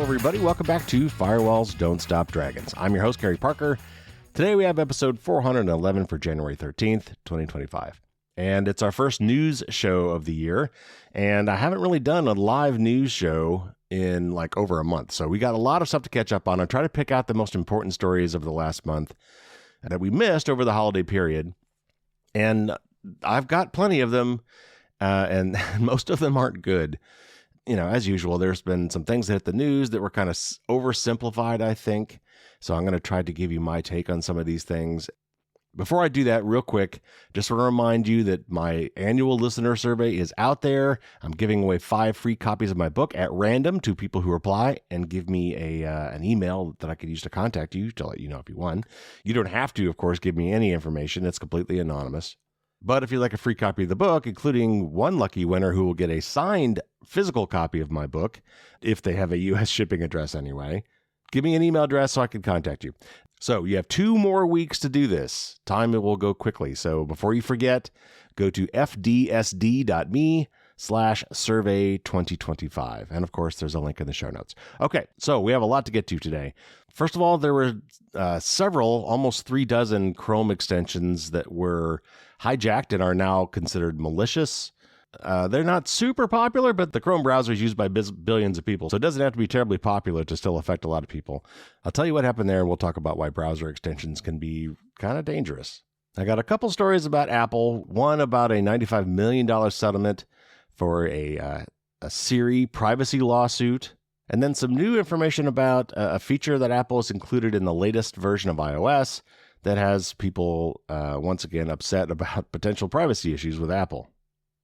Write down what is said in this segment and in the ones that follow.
everybody. Welcome back to Firewalls Don't Stop Dragons. I'm your host, Gary Parker. Today we have episode 411 for January 13th, 2025. And it's our first news show of the year. And I haven't really done a live news show in like over a month. So we got a lot of stuff to catch up on. I'll try to pick out the most important stories of the last month that we missed over the holiday period. And I've got plenty of them, and most of them aren't good. You know, as usual, there's been some things that hit the news that were kind of oversimplified, I think. So I'm going to try to give you my take on some of these things. Before I do that, real quick, just want to remind you that my annual listener survey is out there. I'm giving away 5 free copies of my book at random to people who reply and give me an email that I could use to contact you to let you know if you won. You don't have to, of course, give me any information. It's completely anonymous. But if you'd like a free copy of the book, including one lucky winner who will get a signed physical copy of my book, if they have a U.S. shipping address anyway, give me an email address so I can contact you. So you have 2 more weeks to do this. Time will go quickly. So before you forget, go to fdsd.me/survey2025. And of course, there's a link in the show notes. Okay, so we have a lot to get to today. First of all, there were several, almost 3 dozen Chrome extensions that were hijacked and are now considered malicious. They're not super popular, but the Chrome browser is used by billions of people, so it doesn't have to be terribly popular to still affect a lot of people. I'll tell you what happened there, and we'll talk about why browser extensions can be kind of dangerous. I got a couple stories about Apple, one about a $95 million settlement for a Siri privacy lawsuit, and then some new information about a feature that Apple has included in the latest version of iOS that has people once again upset about potential privacy issues with Apple.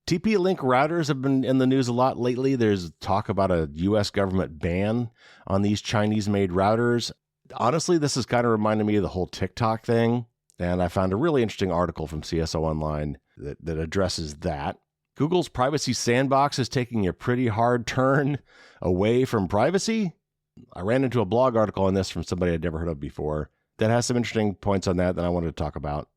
TP-Link routers have been in the news a lot lately. There's talk about a U.S. government ban on these Chinese-made routers. Honestly, this is kind of reminding me of the whole TikTok thing, and I found a really interesting article from CSO Online that addresses that. Google's Privacy Sandbox is taking a pretty hard turn away from privacy. I ran into a blog article on this from somebody I'd never heard of before that has some interesting points on that I wanted to talk about.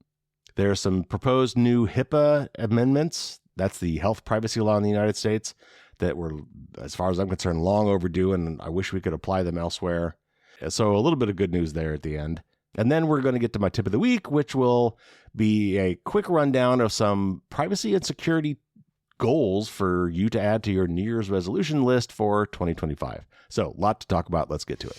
There are some proposed new HIPAA amendments. That's the health privacy law in the United States that were, as far as I'm concerned, long overdue, and I wish we could apply them elsewhere. So a little bit of good news there at the end. And then we're going to get to my tip of the week, which will be a quick rundown of some privacy and security goals for you to add to your New Year's resolution list for 2025. So a lot to talk about. Let's get to it.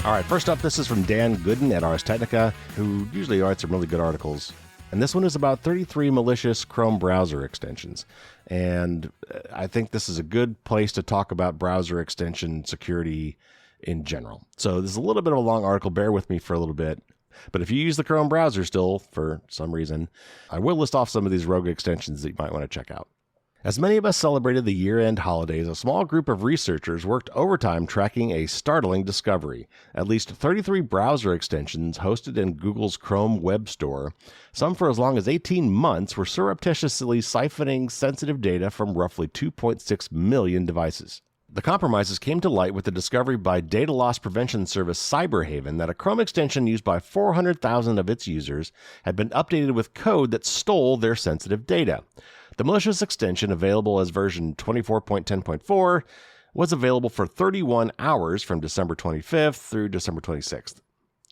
All right, first up, this is from Dan Gooden at Ars Technica, who usually writes some really good articles. And this one is about 33 malicious Chrome browser extensions. And I think this is a good place to talk about browser extension security in general. So this is a little bit of a long article. Bear with me for a little bit. But if you use the Chrome browser still, for some reason, I will list off some of these rogue extensions that you might want to check out. As many of us celebrated the year-end holidays, a small group of researchers worked overtime tracking a startling discovery. At least 33 browser extensions hosted in Google's Chrome web store, some for as long as 18 months, were surreptitiously siphoning sensitive data from roughly 2.6 million devices. The compromises came to light with the discovery by data loss prevention service Cyberhaven that a Chrome extension used by 400,000 of its users had been updated with code that stole their sensitive data. The malicious extension, available as version 24.10.4, was available for 31 hours from December 25th through December 26th.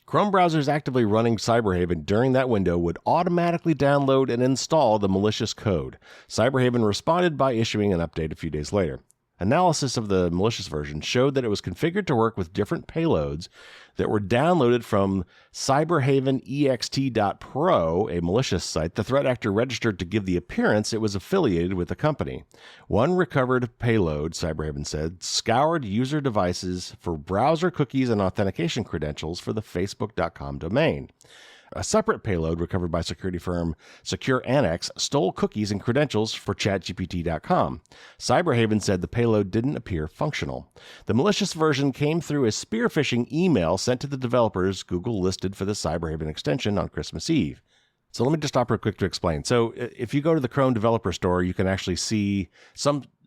Chrome browsers actively running Cyberhaven during that window would automatically download and install the malicious code. Cyberhaven responded by issuing an update a few days later. Analysis of the malicious version showed that it was configured to work with different payloads that were downloaded from cyberhavenext.pro, a malicious site the threat actor registered to give the appearance it was affiliated with the company. One recovered payload, Cyberhaven said, scoured user devices for browser cookies and authentication credentials for the facebook.com domain. A separate payload recovered by security firm Secure Annex stole cookies and credentials for ChatGPT.com. Cyberhaven said the payload didn't appear functional. The malicious version came through a spear phishing email sent to the developers Google listed for the Cyberhaven extension on Christmas Eve. So let me just stop real quick to explain. So if you go to the Chrome Developer Store, you can actually see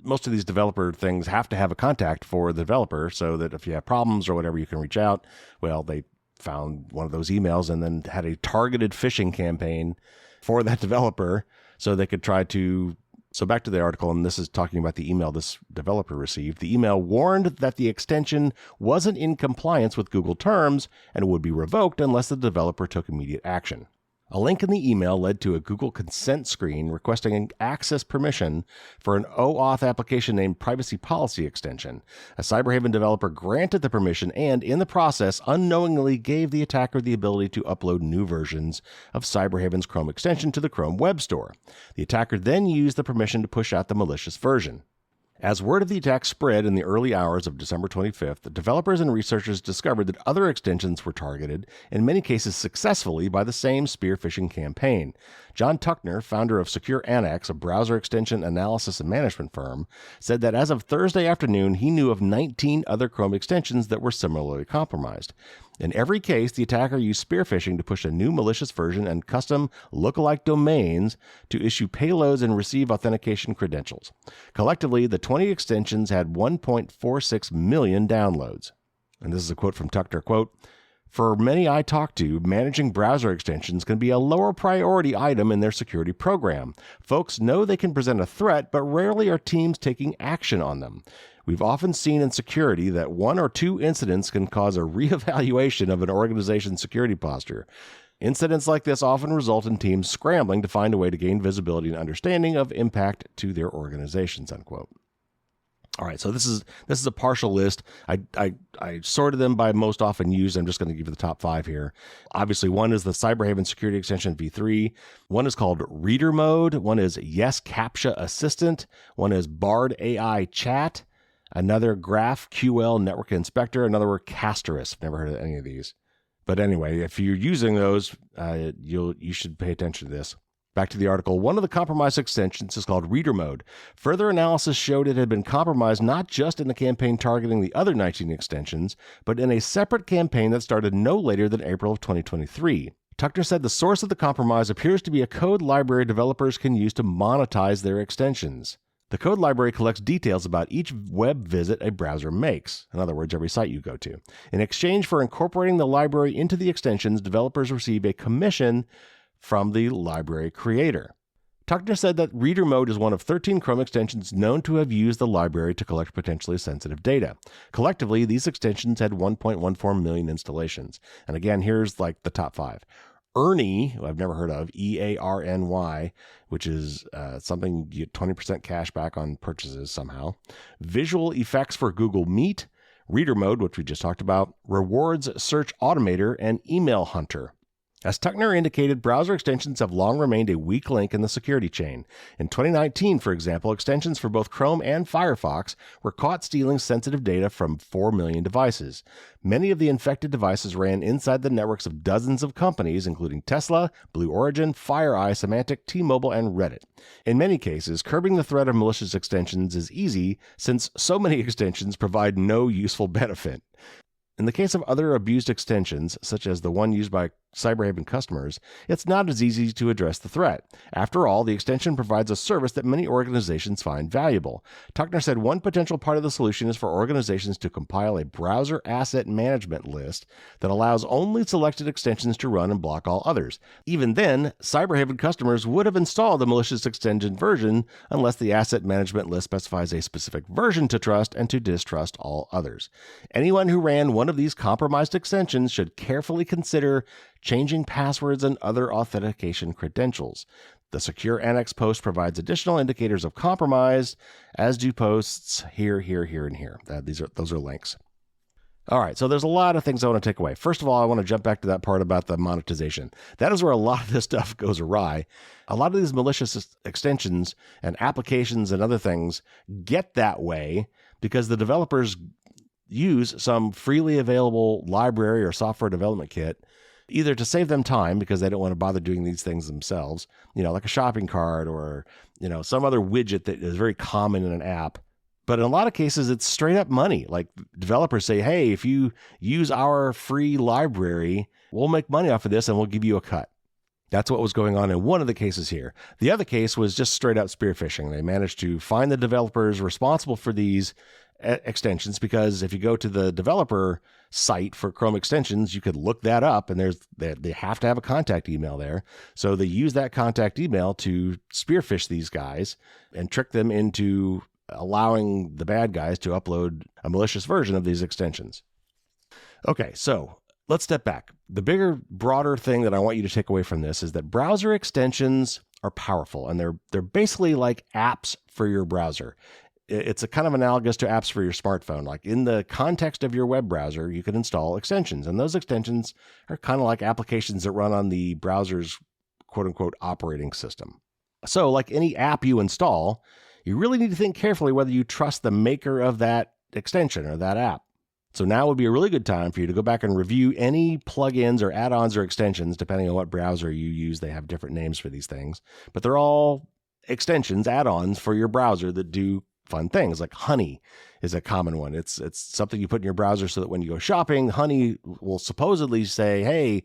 most of these developer things have to have a contact for the developer so that if you have problems or whatever, you can reach out. Well, they found one of those emails and then had a targeted phishing campaign for that developer so they could try to So back to the article, and this is talking about the email this developer received. The email warned that the extension wasn't in compliance with Google terms and would be revoked unless the developer took immediate action. A link in the email led to a Google consent screen requesting an access permission for an OAuth application named Privacy Policy Extension. A Cyberhaven developer granted the permission and, in the process, unknowingly gave the attacker the ability to upload new versions of Cyberhaven's Chrome extension to the Chrome Web Store. The attacker then used the permission to push out the malicious version. As word of the attack spread in the early hours of December 25th, the developers and researchers discovered that other extensions were targeted, in many cases successfully, by the same spear phishing campaign. John Tuckner, founder of Secure Annex, a browser extension analysis and management firm, said that as of Thursday afternoon, he knew of 19 other Chrome extensions that were similarly compromised. In every case, the attacker used spear phishing to push a new malicious version and custom lookalike domains to issue payloads and receive authentication credentials. Collectively, the 20 extensions had 1.46 million downloads. And this is a quote from Tuckner, quote, "For many I talk to, managing browser extensions can be a lower priority item in their security program. Folks know they can present a threat, but rarely are teams taking action on them. We've often seen in security that one or two incidents can cause a reevaluation of an organization's security posture. Incidents like this often result in teams scrambling to find a way to gain visibility and understanding of impact to their organizations," unquote. All right, so this is a partial list. I sorted them by most often used. I'm just going to give you the top 5 here. Obviously, one is the Cyberhaven Security Extension v3. One is called Reader Mode. One is Yes CAPTCHA Assistant. One is Bard AI Chat. Another GraphQL Network Inspector. Another word Castorus. Never heard of any of these. But anyway, if you're using those, you should pay attention to this. Back to the article. One of the compromised extensions is called Reader Mode. Further analysis showed it had been compromised not just in the campaign targeting the other 19 extensions, but in a separate campaign that started no later than April of 2023. Tuckner said the source of the compromise appears to be a code library developers can use to monetize their extensions. The code library collects details about each web visit a browser makes, in other words, every site you go to. In exchange for incorporating the library into the extensions, developers receive a commission from the library creator. Tuckner said that Reader Mode is one of 13 Chrome extensions known to have used the library to collect potentially sensitive data. Collectively, these extensions had 1.14 million installations. And again, here's like the top 5. Ernie, who I've never heard of, EARNY, which is something you get 20% cash back on purchases somehow. Visual effects for Google Meet, Reader Mode, which we just talked about, Rewards Search Automator, and Email Hunter. As Tuckner indicated, browser extensions have long remained a weak link in the security chain. In 2019, for example, extensions for both Chrome and Firefox were caught stealing sensitive data from 4 million devices. Many of the infected devices ran inside the networks of dozens of companies, including Tesla, Blue Origin, FireEye, Symantec, T-Mobile, and Reddit. In many cases, curbing the threat of malicious extensions is easy since so many extensions provide no useful benefit. In the case of other abused extensions, such as the one used by Cyberhaven customers, it's not as easy to address the threat. After all, the extension provides a service that many organizations find valuable. Tuckner said one potential part of the solution is for organizations to compile a browser asset management list that allows only selected extensions to run and block all others. Even then, Cyberhaven customers would have installed the malicious extension version unless the asset management list specifies a specific version to trust and to distrust all others. Anyone who ran one of these compromised extensions should carefully consider changing passwords and other authentication credentials. The Secure Annex post provides additional indicators of compromise, as do posts here, and here. Those are links. All right, so there's a lot of things I want to take away. First of all, I want to jump back to that part about the monetization. That is where a lot of this stuff goes awry. A lot of these malicious extensions and applications and other things get that way because the developers use some freely available library or software development kit either to save them time because they don't want to bother doing these things themselves, like a shopping cart or, some other widget that is very common in an app. But in a lot of cases, it's straight up money. Like developers say, hey, if you use our free library, we'll make money off of this and we'll give you a cut. That's what was going on in one of the cases here. The other case was just straight out spear phishing. They managed to find the developers responsible for these extensions, because if you go to the developer site for Chrome extensions, you could look that up, and they have to have a contact email there. So they use that contact email to spearfish these guys and trick them into allowing the bad guys to upload a malicious version of these extensions. Okay, so let's step back. The bigger, broader thing that I want you to take away from this is that browser extensions are powerful, and they're basically like apps for your browser. It's a kind of analogous to apps for your smartphone. Like in the context of your web browser, you can install extensions, and those extensions are kind of like applications that run on the browser's quote unquote operating system. So like any app you install, you really need to think carefully whether you trust the maker of that extension or that app. So now would be a really good time for you to go back and review any plugins or add-ons or extensions, depending on what browser you use. They have different names for these things, but they're all extensions, add-ons for your browser that do fun things. Like Honey is a common one. It's something you put in your browser so that when you go shopping, Honey will supposedly say, hey,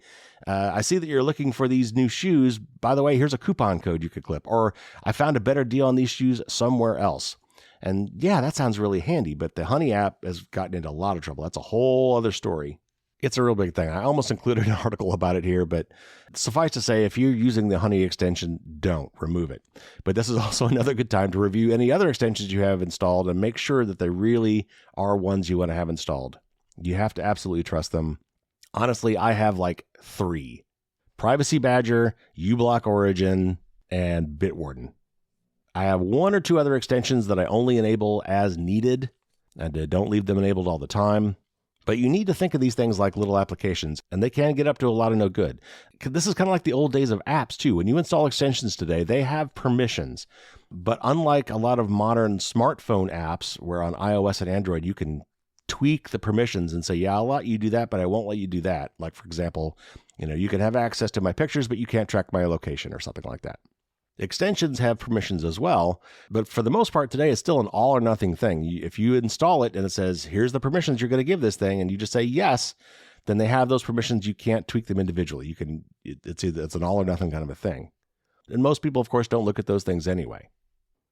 I see that you're looking for these new shoes. By the way, here's a coupon code you could clip. Or I found a better deal on these shoes somewhere else. And yeah, that sounds really handy, but the Honey app has gotten into a lot of trouble. That's a whole other story. It's a real big thing. I almost included an article about it here, but suffice to say, if you're using the Honey extension, don't remove it. But this is also another good time to review any other extensions you have installed and make sure that they really are ones you want to have installed. You have to absolutely trust them. Honestly, I have like 3. Privacy Badger, uBlock Origin, and Bitwarden. I have 1 or 2 other extensions that I only enable as needed, and don't leave them enabled all the time. But you need to think of these things like little applications, and they can get up to a lot of no good. This is kind of like the old days of apps, too. When you install extensions today, they have permissions. But unlike a lot of modern smartphone apps, where on iOS and Android, you can tweak the permissions and say, yeah, I'll let you do that, but I won't let you do that. Like, for example, you can have access to my pictures, but you can't track my location or something like that. Extensions have permissions as well, but for the most part today, it's still an all or nothing thing. If you install it and it says, here's the permissions you're going to give this thing, and you just say yes, then they have those permissions. You can't tweak them individually. It's an all or nothing kind of a thing. And most people, of course, don't look at those things anyway.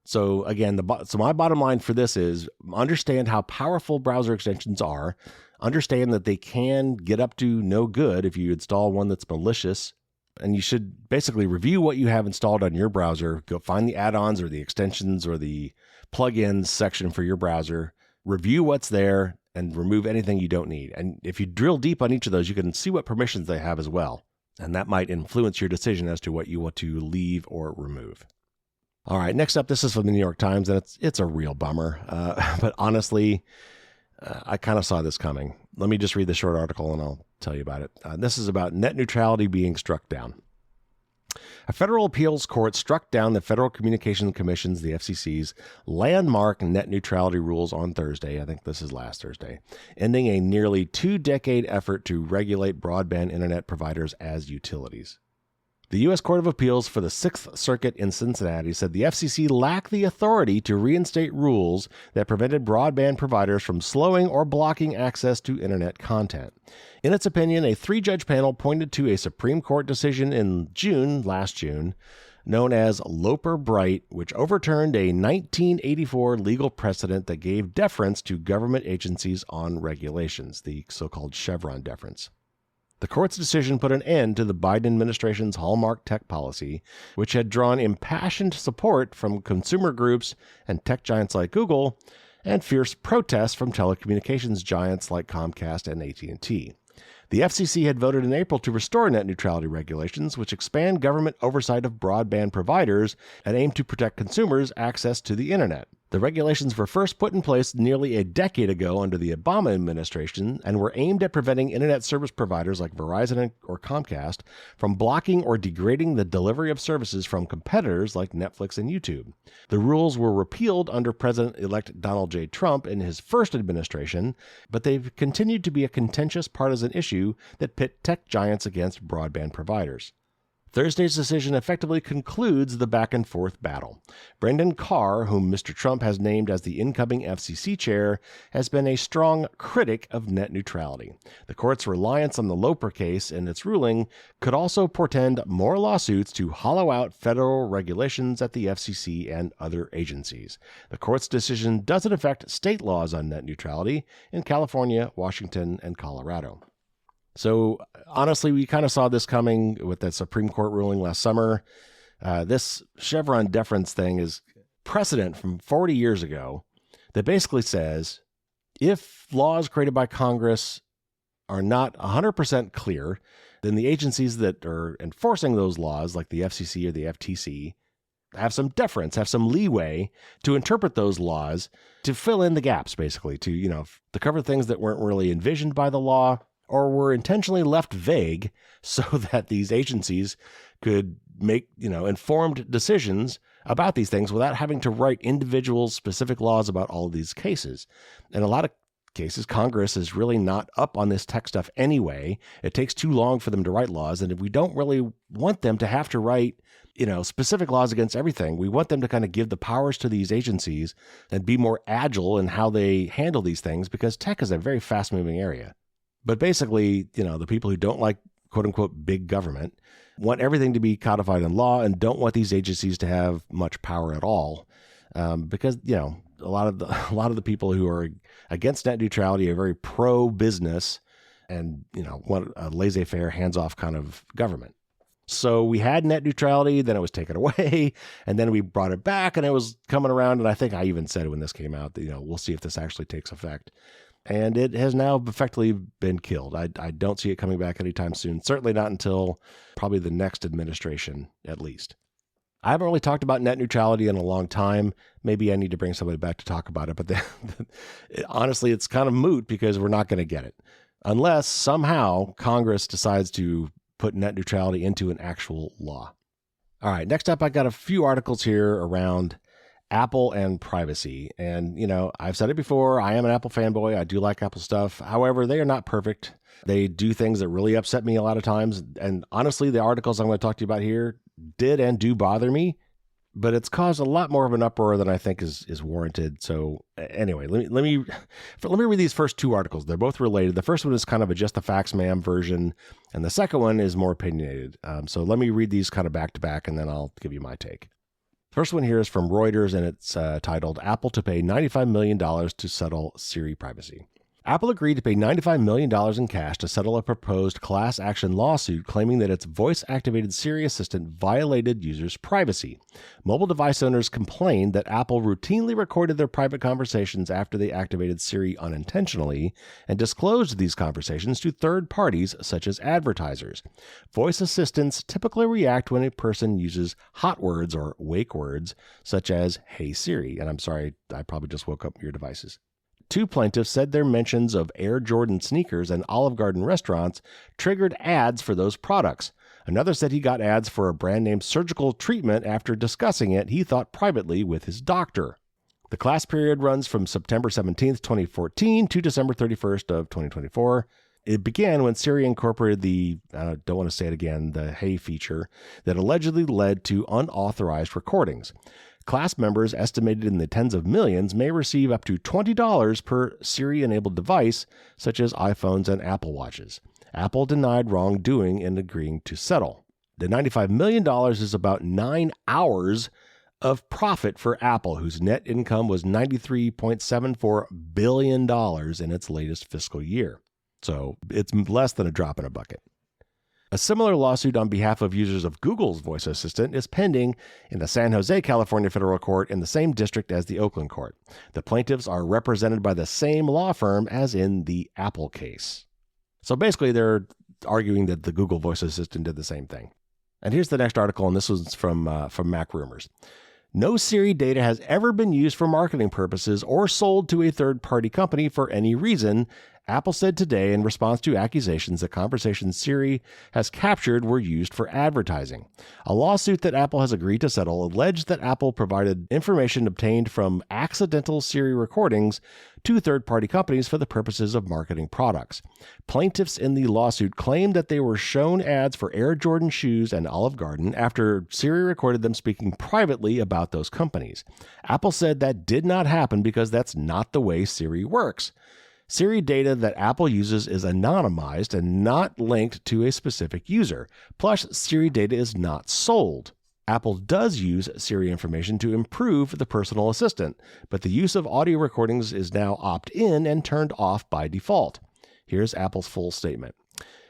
So again, so my bottom line for this is understand how powerful browser extensions are. Understand that they can get up to no good if you install one that's malicious. And you should basically review what you have installed on your browser. Go find the add-ons or the extensions or the plugins section for your browser. Review what's there and remove anything you don't need. And if you drill deep on each of those, you can see what permissions they have as well. And that might influence your decision as to what you want to leave or remove. All right, next up, this is from the New York Times, and it's a real bummer. But honestly, I kind of saw this coming. Let me just read the short article and I'll tell you about it. This is about net neutrality being struck down. A federal appeals court struck down the Federal Communications Commission's, the FCC's, landmark net neutrality rules on Thursday. I think this is last Thursday, ending a nearly 2-decade effort to regulate broadband internet providers as utilities. The U.S. Court of Appeals for the Sixth Circuit in Cincinnati said the FCC lacked the authority to reinstate rules that prevented broadband providers from slowing or blocking access to internet content. In its opinion, a 3-judge panel pointed to a Supreme Court decision in last June, known as Loper-Bright, which overturned a 1984 legal precedent that gave deference to government agencies on regulations, the so-called Chevron deference. The court's decision put an end to the Biden administration's hallmark tech policy, which had drawn impassioned support from consumer groups and tech giants like Google, and fierce protests from telecommunications giants like Comcast and AT&T. The FCC had voted in April to restore net neutrality regulations, which expand government oversight of broadband providers and aim to protect consumers' access to the internet. The regulations were first put in place nearly a decade ago under the Obama administration and were aimed at preventing internet service providers like Verizon or Comcast from blocking or degrading the delivery of services from competitors like Netflix and YouTube. The rules were repealed under President-elect Donald J. Trump in his first administration, but they've continued to be a contentious partisan issue that pit tech giants against broadband providers. Thursday's decision effectively concludes the back-and-forth battle. Brendan Carr, whom Mr. Trump has named as the incoming FCC chair, has been a strong critic of net neutrality. The court's reliance on the Loper case and its ruling could also portend more lawsuits to hollow out federal regulations at the FCC and other agencies. The court's decision doesn't affect state laws on net neutrality in California, Washington, and Colorado. So honestly, we kind of saw this coming with that Supreme Court ruling last summer. This Chevron deference thing is precedent from 40 years ago that basically says if laws created by Congress are not 100% clear, then the agencies that are enforcing those laws, like the FCC or the FTC, have some deference, have some leeway to interpret those laws to fill in the gaps, basically, to cover things that weren't really envisioned by the law or were intentionally left vague so that these agencies could make, informed decisions about these things without having to write individual specific laws about all of these cases. In a lot of cases, Congress is really not up on this tech stuff anyway. It takes too long for them to write laws, and we don't really want them to have to write specific laws against everything. We want them to kind of give the powers to these agencies and be more agile in how they handle these things, because tech is a very fast-moving area. But basically, the people who don't like, quote unquote, big government want everything to be codified in law and don't want these agencies to have much power at all. Because, a lot of the people who are against net neutrality are very pro-business and, want a laissez-faire, hands-off kind of government. So we had net neutrality, then it was taken away, and then we brought it back and it was coming around. And I think I even said when this came out that, we'll see if this actually takes effect. And it has now effectively been killed. I don't see it coming back anytime soon. Certainly not until probably the next administration, at least. I haven't really talked about net neutrality in a long time. Maybe I need to bring somebody back to talk about it. But honestly, it's kind of moot because we're not going to get it. Unless somehow Congress decides to put net neutrality into an actual law. All right, next up, I got a few articles here around Apple and privacy. And, I've said it before, I am an Apple fanboy. I do like Apple stuff. However, they are not perfect. They do things that really upset me a lot of times. And honestly, the articles I'm going to talk to you about here did and do bother me, but it's caused a lot more of an uproar than I think is warranted. So anyway, let me read these first two articles. They're both related. The first one is kind of a just the facts ma'am version, and the second one is more opinionated. So let me read these kind of back to back, and then I'll give you my take. First one here is from Reuters, and it's titled, Apple to pay $95 million to settle Siri privacy. Apple agreed to pay $95 million in cash to settle a proposed class action lawsuit claiming that its voice-activated Siri assistant violated users' privacy. Mobile device owners complained that Apple routinely recorded their private conversations after they activated Siri unintentionally and disclosed these conversations to third parties such as advertisers. Voice assistants typically react when a person uses hot words or wake words such as, "Hey Siri," and I'm sorry, I probably just woke up your devices. Two plaintiffs said their mentions of Air Jordan sneakers and Olive Garden restaurants triggered ads for those products. Another said he got ads for a brand name surgical treatment after discussing it, he thought, privately with his doctor. The class period runs from September 17th, 2014 to December 31st of 2024. It began when Siri incorporated the, I don't want to say it again, the Hey feature that allegedly led to unauthorized recordings. Class members, estimated in the tens of millions, may receive up to $20 per Siri-enabled device, such as iPhones and Apple Watches. Apple denied wrongdoing in agreeing to settle. The $95 million is about 9 hours of profit for Apple, whose net income was $93.74 billion in its latest fiscal year. So it's less than a drop in a bucket. A similar lawsuit on behalf of users of Google's voice assistant is pending in the San Jose, California federal court in the same district as the Oakland court. The plaintiffs are represented by the same law firm as in the Apple case. So basically, they're arguing that the Google voice assistant did the same thing. And here's the next article, and this was from Mac Rumors. No Siri data has ever been used for marketing purposes or sold to a third-party company for any reason, Apple said today in response to accusations that conversations Siri has captured were used for advertising. A lawsuit that Apple has agreed to settle alleged that Apple provided information obtained from accidental Siri recordings to third-party companies for the purposes of marketing products. Plaintiffs in the lawsuit claimed that they were shown ads for Air Jordan shoes and Olive Garden after Siri recorded them speaking privately about those companies. Apple said that did not happen because that's not the way Siri works. Siri data that Apple uses is anonymized and not linked to a specific user. Plus, Siri data is not sold. Apple does use Siri information to improve the personal assistant, but the use of audio recordings is now opt-in and turned off by default. Here's Apple's full statement.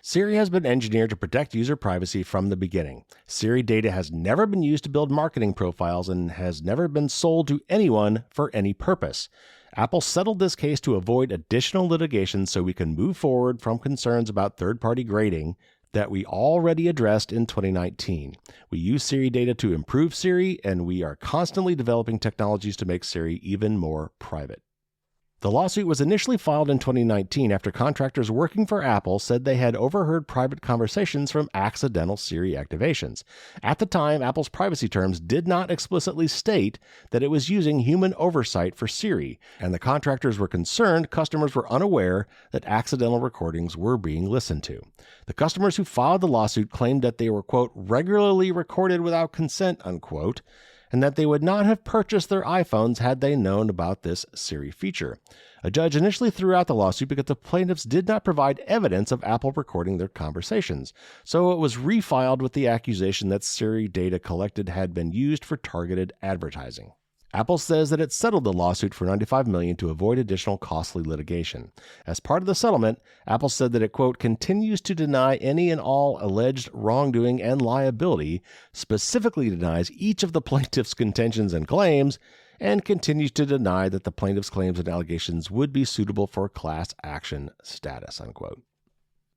Siri has been engineered to protect user privacy from the beginning. Siri data has never been used to build marketing profiles and has never been sold to anyone for any purpose. Apple settled this case to avoid additional litigation so we can move forward from concerns about third-party grading that we already addressed in 2019. We use Siri data to improve Siri, and we are constantly developing technologies to make Siri even more private. The lawsuit was initially filed in 2019 after contractors working for Apple said they had overheard private conversations from accidental Siri activations. At the time, Apple's privacy terms did not explicitly state that it was using human oversight for Siri, and the contractors were concerned customers were unaware that accidental recordings were being listened to. The customers who filed the lawsuit claimed that they were, quote, regularly recorded without consent, unquote, and that they would not have purchased their iPhones had they known about this Siri feature. A judge initially threw out the lawsuit because the plaintiffs did not provide evidence of Apple recording their conversations, so it was refiled with the accusation that Siri data collected had been used for targeted advertising. Apple says that it settled the lawsuit for $95 million to avoid additional costly litigation. As part of the settlement, Apple said that it, quote, continues to deny any and all alleged wrongdoing and liability, specifically denies each of the plaintiffs' contentions and claims, and continues to deny that the plaintiffs' claims and allegations would be suitable for class action status, unquote.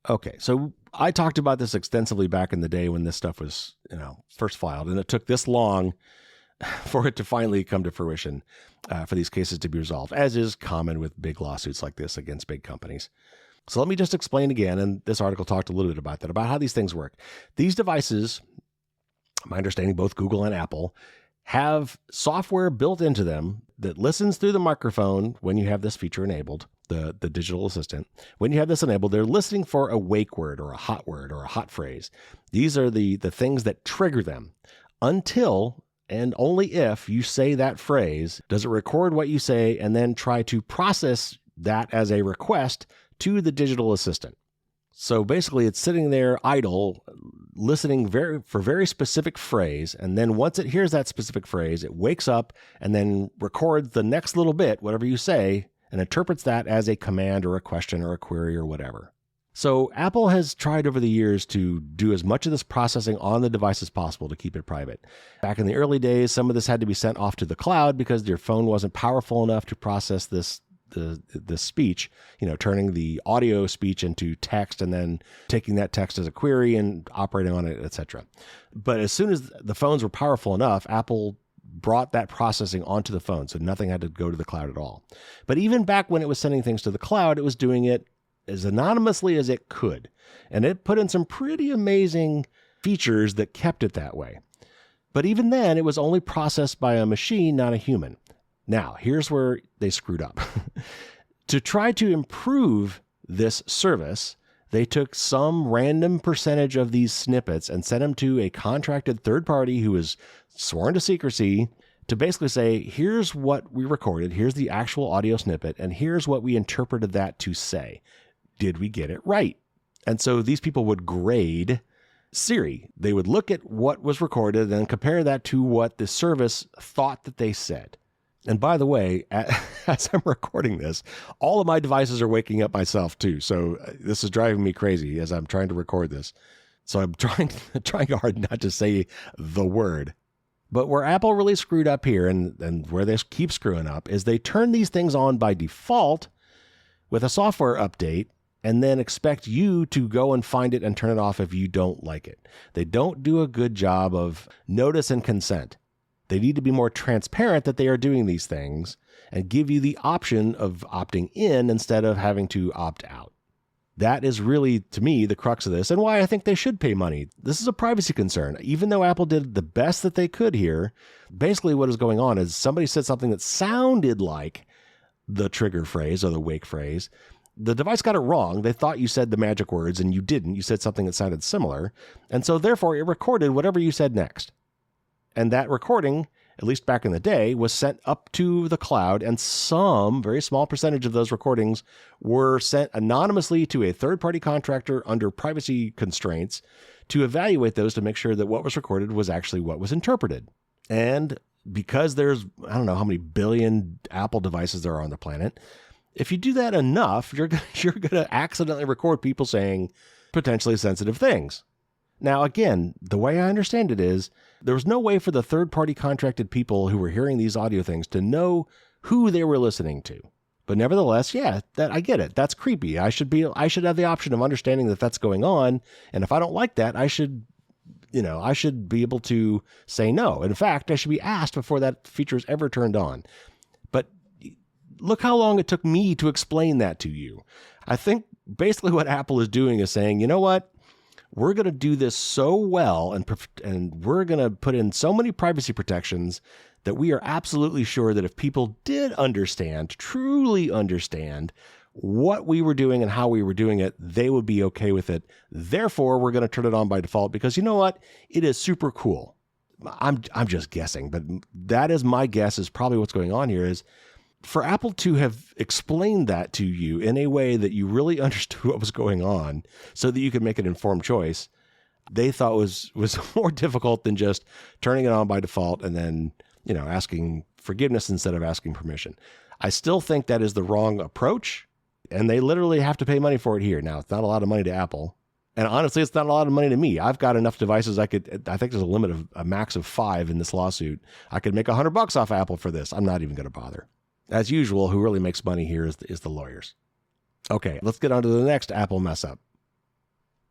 Okay, so I talked about this extensively back in the day when this stuff was, first filed, and it took this long for it to finally come to fruition, for these cases to be resolved, as is common with big lawsuits like this against big companies. So let me just explain again, and this article talked a little bit about that, about how these things work. These devices, my understanding, both Google and Apple, have software built into them that listens through the microphone when you have this feature enabled, the digital assistant. When you have this enabled, they're listening for a wake word or a hot phrase. These are the things that trigger them until and only if you say that phrase, does it record what you say and then try to process that as a request to the digital assistant. So basically it's sitting there idle, listening for very specific phrase. And then once it hears that specific phrase, it wakes up and then records the next little bit, whatever you say, and interprets that as a command or a question or a query or whatever. So Apple has tried over the years to do as much of this processing on the device as possible to keep it private. Back in the early days, some of this had to be sent off to the cloud because your phone wasn't powerful enough to process the speech, turning the audio speech into text and then taking that text as a query and operating on it, etc. But as soon as the phones were powerful enough, Apple brought that processing onto the phone, so nothing had to go to the cloud at all. But even back when it was sending things to the cloud, it was doing it as anonymously as it could. And it put in some pretty amazing features that kept it that way. But even then, it was only processed by a machine, not a human. Now, here's where they screwed up. To try to improve this service, they took some random percentage of these snippets and sent them to a contracted third party who was sworn to secrecy to basically say, here's what we recorded, here's the actual audio snippet, and here's what we interpreted that to say. Did we get it right? And so these people would grade Siri. They would look at what was recorded and compare that to what the service thought that they said. And by the way, as I'm recording this, all of my devices are waking up myself too. So this is driving me crazy as I'm trying to record this. So I'm trying hard not to say the word. But where Apple really screwed up here, and where they keep screwing up, is they turn these things on by default with a software update and then expect you to go and find it and turn it off if you don't like it. They don't do a good job of notice and consent. They need to be more transparent that they are doing these things and give you the option of opting in instead of having to opt out. That is really, to me, the crux of this and why I think they should pay money. This is a privacy concern. Even though Apple did the best that they could here, basically what is going on is somebody said something that sounded like the trigger phrase or the wake phrase. The device got it wrong. They thought you said the magic words and you didn't. You said something that sounded similar. And so therefore it recorded whatever you said next. And that recording, at least back in the day, was sent up to the cloud, and some very small percentage of those recordings were sent anonymously to a third-party contractor under privacy constraints to evaluate those to make sure that what was recorded was actually what was interpreted. And because there's, I don't know how many billion Apple devices there are on the planet, if you do that enough, you're going to accidentally record people saying potentially sensitive things. Now, again, the way I understand it is there was no way for the third-party contracted people who were hearing these audio things to know who they were listening to. But nevertheless, yeah, that I get it. That's creepy. I should have the option of understanding that that's going on. And if I don't like that, I should be able to say no. In fact, I should be asked before that feature is ever turned on. But look how long it took me to explain that to you. I think basically what Apple is doing is saying, you know what? We're going to do this so well and we're going to put in so many privacy protections that we are absolutely sure that if people did truly understand what we were doing and how we were doing it, they would be okay with it. Therefore, we're going to turn it on by default because you know what? It is super cool. I'm just guessing, but that is my guess is probably what's going on here is for Apple to have explained that to you in a way that you really understood what was going on so that you could make an informed choice, they thought was more difficult than just turning it on by default and then, asking forgiveness instead of asking permission. I still think that is the wrong approach, and they literally have to pay money for it here. Now, it's not a lot of money to Apple, and honestly, it's not a lot of money to me. I've got enough devices I think there's a limit of a max of 5 in this lawsuit. I could make $100 off Apple for this. I'm not even going to bother. As usual, who really makes money here is the lawyers. Okay, let's get on to the next Apple mess up.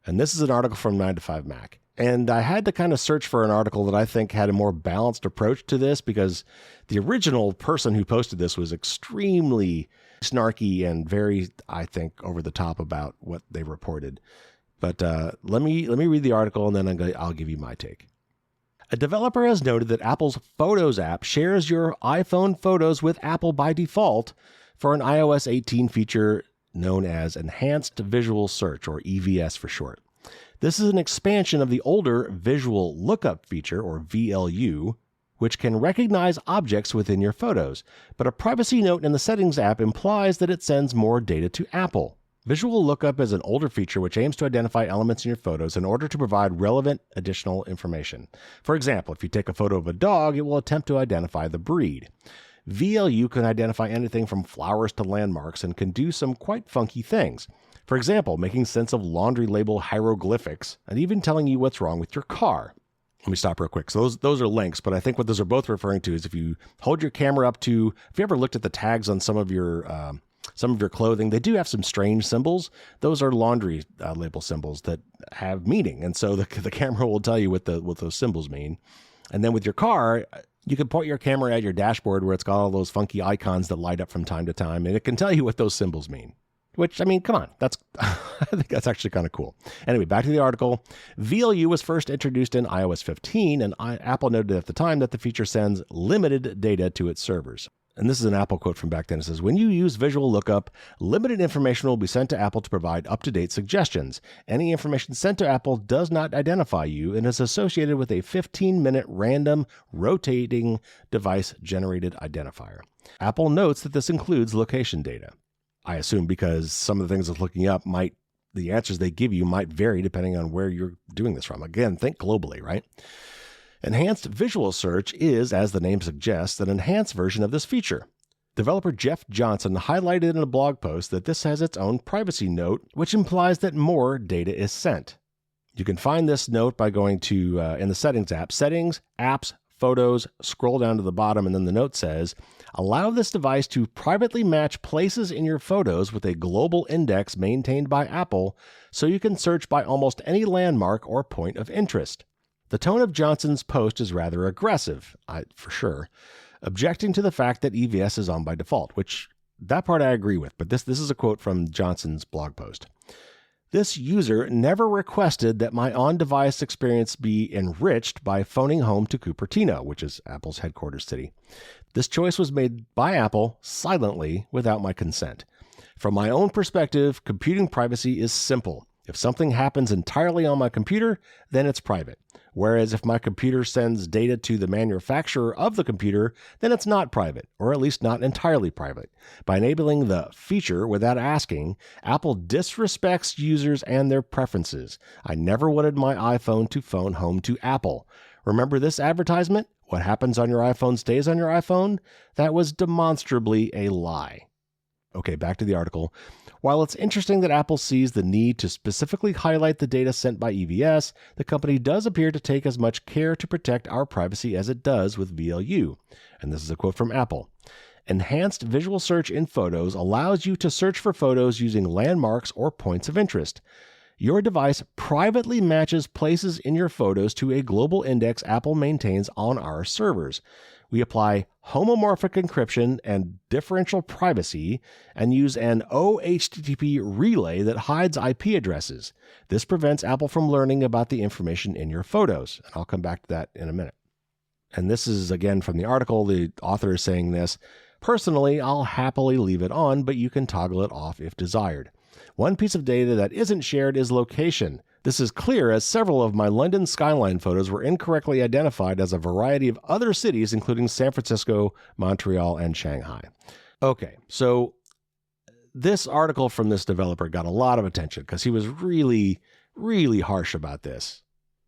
And this is an article from 9to5Mac. And I had to kind of search for an article that I think had a more balanced approach to this because the original person who posted this was extremely snarky and very, I think, over the top about what they reported. But let me read the article and then I'll give you my take. A developer has noted that Apple's Photos app shares your iPhone photos with Apple by default for an iOS 18 feature known as Enhanced Visual Search, or EVS for short. This is an expansion of the older Visual Lookup feature, or VLU, which can recognize objects within your photos, but a privacy note in the Settings app implies that it sends more data to Apple. Visual Lookup is an older feature which aims to identify elements in your photos in order to provide relevant additional information. For example, if you take a photo of a dog, it will attempt to identify the breed. VLU can identify anything from flowers to landmarks and can do some quite funky things. For example, making sense of laundry label hieroglyphics and even telling you what's wrong with your car. Let me stop real quick. So those are links, but I think what those are both referring to is if you hold your camera up to, if you ever looked at the tags on some of your clothing, they do have some strange symbols. Those are laundry label symbols that have meaning. And so the camera will tell you what those symbols mean. And then with your car, you can point your camera at your dashboard where it's got all those funky icons that light up from time to time, and it can tell you what those symbols mean. Which, I mean, come on, I think that's actually kind of cool. Anyway, back to the article. VLU was first introduced in iOS 15, and Apple noted at the time that the feature sends limited data to its servers. And this is an Apple quote from back then. It says, when you use Visual Lookup, limited information will be sent to Apple to provide up-to-date suggestions. Any information sent to Apple does not identify you and is associated with a 15-minute random rotating device-generated identifier. Apple notes that this includes location data. I assume because some of the things it's looking up the answers they give you might vary depending on where you're doing this from. Again, think globally, right? Enhanced Visual Search is, as the name suggests, an enhanced version of this feature. Developer Jeff Johnson highlighted in a blog post that this has its own privacy note, which implies that more data is sent. You can find this note by going to, in the Settings app, Settings, Apps, Photos, scroll down to the bottom, and then the note says, allow this device to privately match places in your photos with a global index maintained by Apple so you can search by almost any landmark or point of interest. The tone of Johnson's post is rather aggressive, for sure. objecting to the fact that EVS is on by default, which that part I agree with, but this is a quote from Johnson's blog post. This user never requested that my on-device experience be enriched by phoning home to Cupertino, which is Apple's headquarters city. This choice was made by Apple silently without my consent. From my own perspective, computing privacy is simple. If something happens entirely on my computer, then it's private. Whereas if my computer sends data to the manufacturer of the computer, then it's not private, or at least not entirely private. By enabling the feature without asking, Apple disrespects users and their preferences. I never wanted my iPhone to phone home to Apple. Remember this advertisement? What happens on your iPhone stays on your iPhone? That was demonstrably a lie. Okay, back to the article. While it's interesting that Apple sees the need to specifically highlight the data sent by EVS, the company does appear to take as much care to protect our privacy as it does with VLU. And this is a quote from Apple. Enhanced visual search in Photos allows you to search for photos using landmarks or points of interest. Your device privately matches places in your photos to a global index Apple maintains on our servers. We apply homomorphic encryption and differential privacy and use an OHTTP relay that hides IP addresses. This prevents Apple from learning about the information in your photos. And I'll come back to that in a minute. And this is, again, from the article. The author is saying this. Personally, I'll happily leave it on, but you can toggle it off if desired. One piece of data that isn't shared is location. This is clear as several of my London skyline photos were incorrectly identified as a variety of other cities, including San Francisco, Montreal, and Shanghai. Okay, so this article from this developer got a lot of attention because he was really, really harsh about this.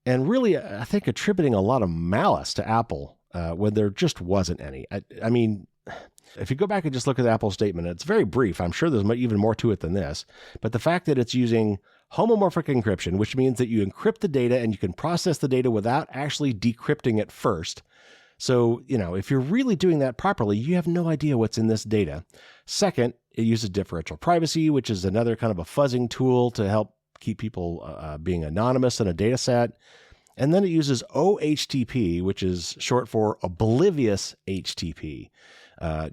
And really, I think, attributing a lot of malice to Apple when there just wasn't any. I mean, if you go back and just look at the Apple statement, it's very brief. I'm sure there's even more to it than this. But the fact that it's using homomorphic encryption, which means that you encrypt the data and you can process the data without actually decrypting it first. So, if you're really doing that properly, you have no idea what's in this data. Second, it uses differential privacy, which is another kind of a fuzzing tool to help keep people being anonymous in a data set. And then it uses OHTTP, which is short for oblivious HTTP.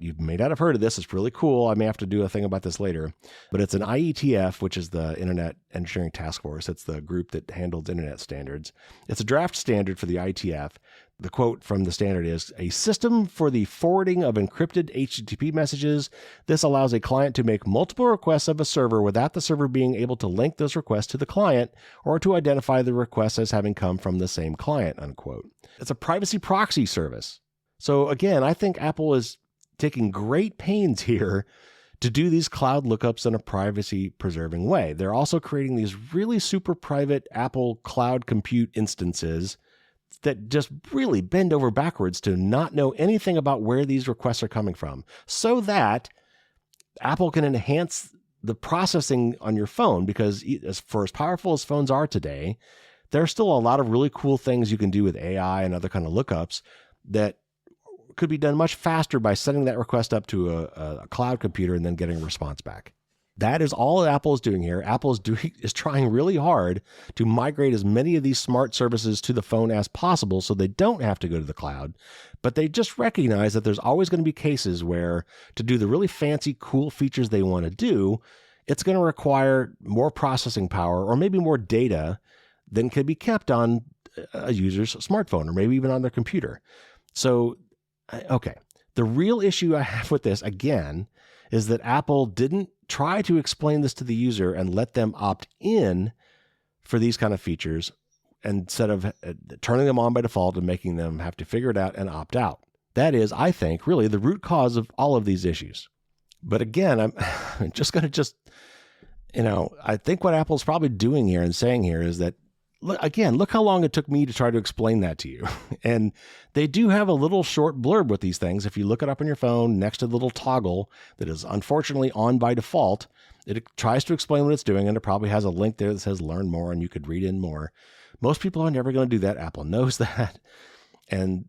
You may not have heard of this. It's really cool. I may have to do a thing about this later. But it's an IETF, which is the Internet Engineering Task Force. It's the group that handles Internet standards. It's a draft standard for the IETF. The quote from the standard is, a system for the forwarding of encrypted HTTP messages. This allows a client to make multiple requests of a server without the server being able to link those requests to the client or to identify the requests as having come from the same client, unquote. It's a privacy proxy service. So again, I think Apple is taking great pains here to do these cloud lookups in a privacy-preserving way. They're also creating these really super private Apple Cloud Compute instances that just really bend over backwards to not know anything about where these requests are coming from, so that Apple can enhance the processing on your phone, because as powerful as phones are today, there are still a lot of really cool things you can do with AI and other kind of lookups that could be done much faster by sending that request up to a cloud computer and then getting a response back. That is all Apple is doing here. Apple is trying really hard to migrate as many of these smart services to the phone as possible so they don't have to go to the cloud. But they just recognize that there's always going to be cases where to do the really fancy, cool features they want to do, it's going to require more processing power or maybe more data than can be kept on a user's smartphone or maybe even on their computer. So, okay, the real issue I have with this, again, is that Apple didn't try to explain this to the user and let them opt in for these kind of features instead of turning them on by default and making them have to figure it out and opt out. That is, I think, really the root cause of all of these issues. But again, I'm just going to I think what Apple's probably doing here and saying here is that, look how long it took me to try to explain that to you. And they do have a little short blurb with these things. If you look it up on your phone next to the little toggle that is unfortunately on by default, it tries to explain what it's doing, and it probably has a link there that says learn more and you could read in more. Most people are never going to do that. Apple knows that. And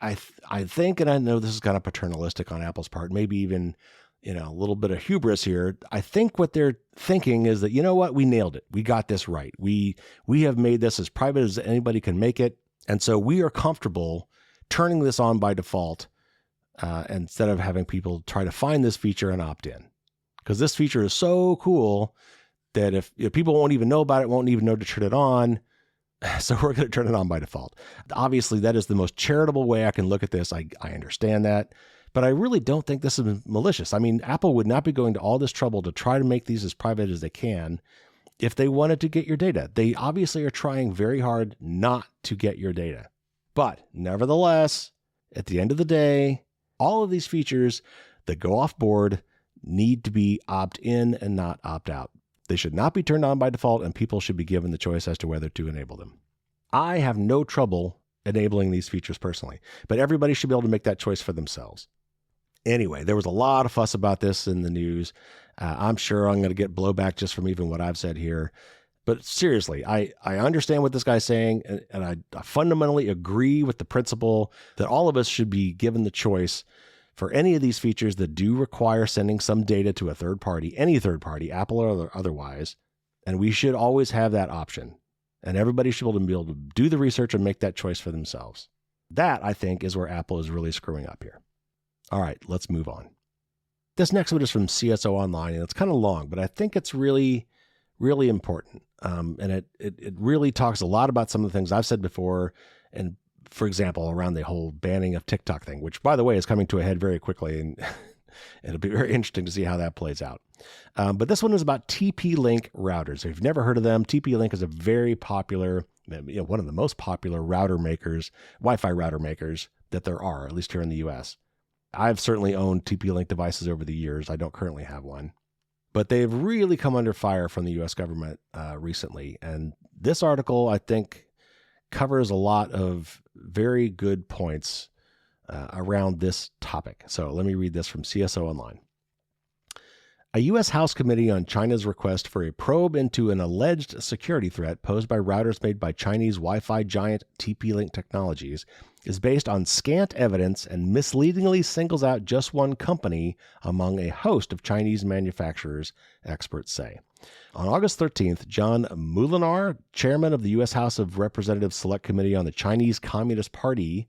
I think, and I know this is kind of paternalistic on Apple's part, maybe even a little bit of hubris here. I think what they're thinking is that, you know what, we nailed it. We got this right. We have made this as private as anybody can make it. And so we are comfortable turning this on by default instead of having people try to find this feature and opt in. Because this feature is so cool that if people won't even know about it, won't even know to turn it on, so we're going to turn it on by default. Obviously, that is the most charitable way I can look at this. I understand that. But I really don't think this is malicious. I mean, Apple would not be going to all this trouble to try to make these as private as they can if they wanted to get your data. They obviously are trying very hard not to get your data. But nevertheless, at the end of the day, all of these features that go off board need to be opt-in and not opt-out. They should not be turned on by default, and people should be given the choice as to whether to enable them. I have no trouble enabling these features personally, but everybody should be able to make that choice for themselves. Anyway, there was a lot of fuss about this in the news. I'm sure I'm going to get blowback just from even what I've said here. But seriously, I understand what this guy's saying, and I fundamentally agree with the principle that all of us should be given the choice for any of these features that do require sending some data to a third party, any third party, Apple or otherwise, and we should always have that option. And everybody should be able to do the research and make that choice for themselves. That, I think, is where Apple is really screwing up here. All right, let's move on. This next one is from CSO Online, and it's kind of long, but I think it's really, really important. And it really talks a lot about some of the things I've said before, and for example, around the whole banning of TikTok thing, which, by the way, is coming to a head very quickly, and it'll be very interesting to see how that plays out. But this one is about TP-Link routers. If you've never heard of them, TP-Link is a very popular, one of the most popular router makers, Wi-Fi router makers that there are, at least here in the U.S. I've certainly owned TP-Link devices over the years. I don't currently have one. But they've really come under fire from the U.S. government recently. And this article, I think, covers a lot of very good points around this topic. So let me read this from CSO Online. A U.S. House committee on China's request for a probe into an alleged security threat posed by routers made by Chinese Wi-Fi giant TP-Link Technologies is based on scant evidence and misleadingly singles out just one company among a host of Chinese manufacturers, experts say. On August 13th, John Moolenaar, chairman of the U.S. House of Representatives Select Committee on the Chinese Communist Party,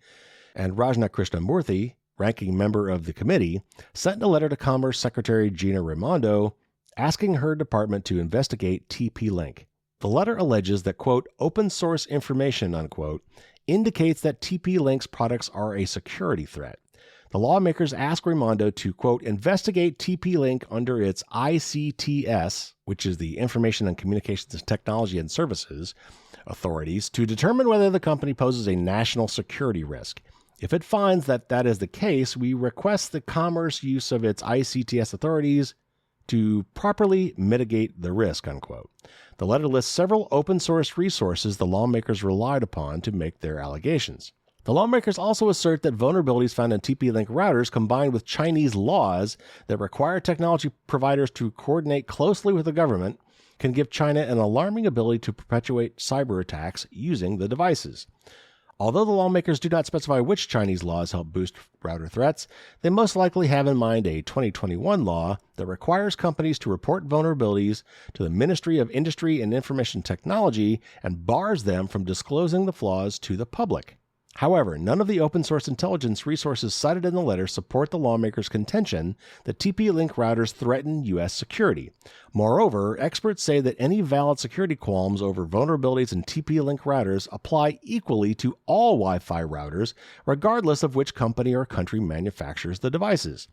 and Rajna Krishnamurthy, ranking member of the committee, sent a letter to Commerce Secretary Gina Raimondo asking her department to investigate TP-Link. The letter alleges that, quote, open source information, unquote, indicates that TP-Link's products are a security threat. The lawmakers asked Raimondo to, quote, investigate TP-Link under its ICTS, which is the Information and Communications Technology and Services authorities, to determine whether the company poses a national security risk. If it finds that that is the case, we request the Commerce use of its ICTS authorities to properly mitigate the risk, unquote. The letter lists several open source resources the lawmakers relied upon to make their allegations. The lawmakers also assert that vulnerabilities found in TP-Link routers combined with Chinese laws that require technology providers to coordinate closely with the government can give China an alarming ability to perpetuate cyber attacks using the devices. Although the lawmakers do not specify which Chinese laws help boost router threats, they most likely have in mind a 2021 law that requires companies to report vulnerabilities to the Ministry of Industry and Information Technology and bars them from disclosing the flaws to the public. However, none of the open source intelligence resources cited in the letter support the lawmakers' contention that TP-Link routers threaten U.S. security. Moreover, experts say that any valid security qualms over vulnerabilities in TP-Link routers apply equally to all Wi-Fi routers, regardless of which company or country manufactures the devices.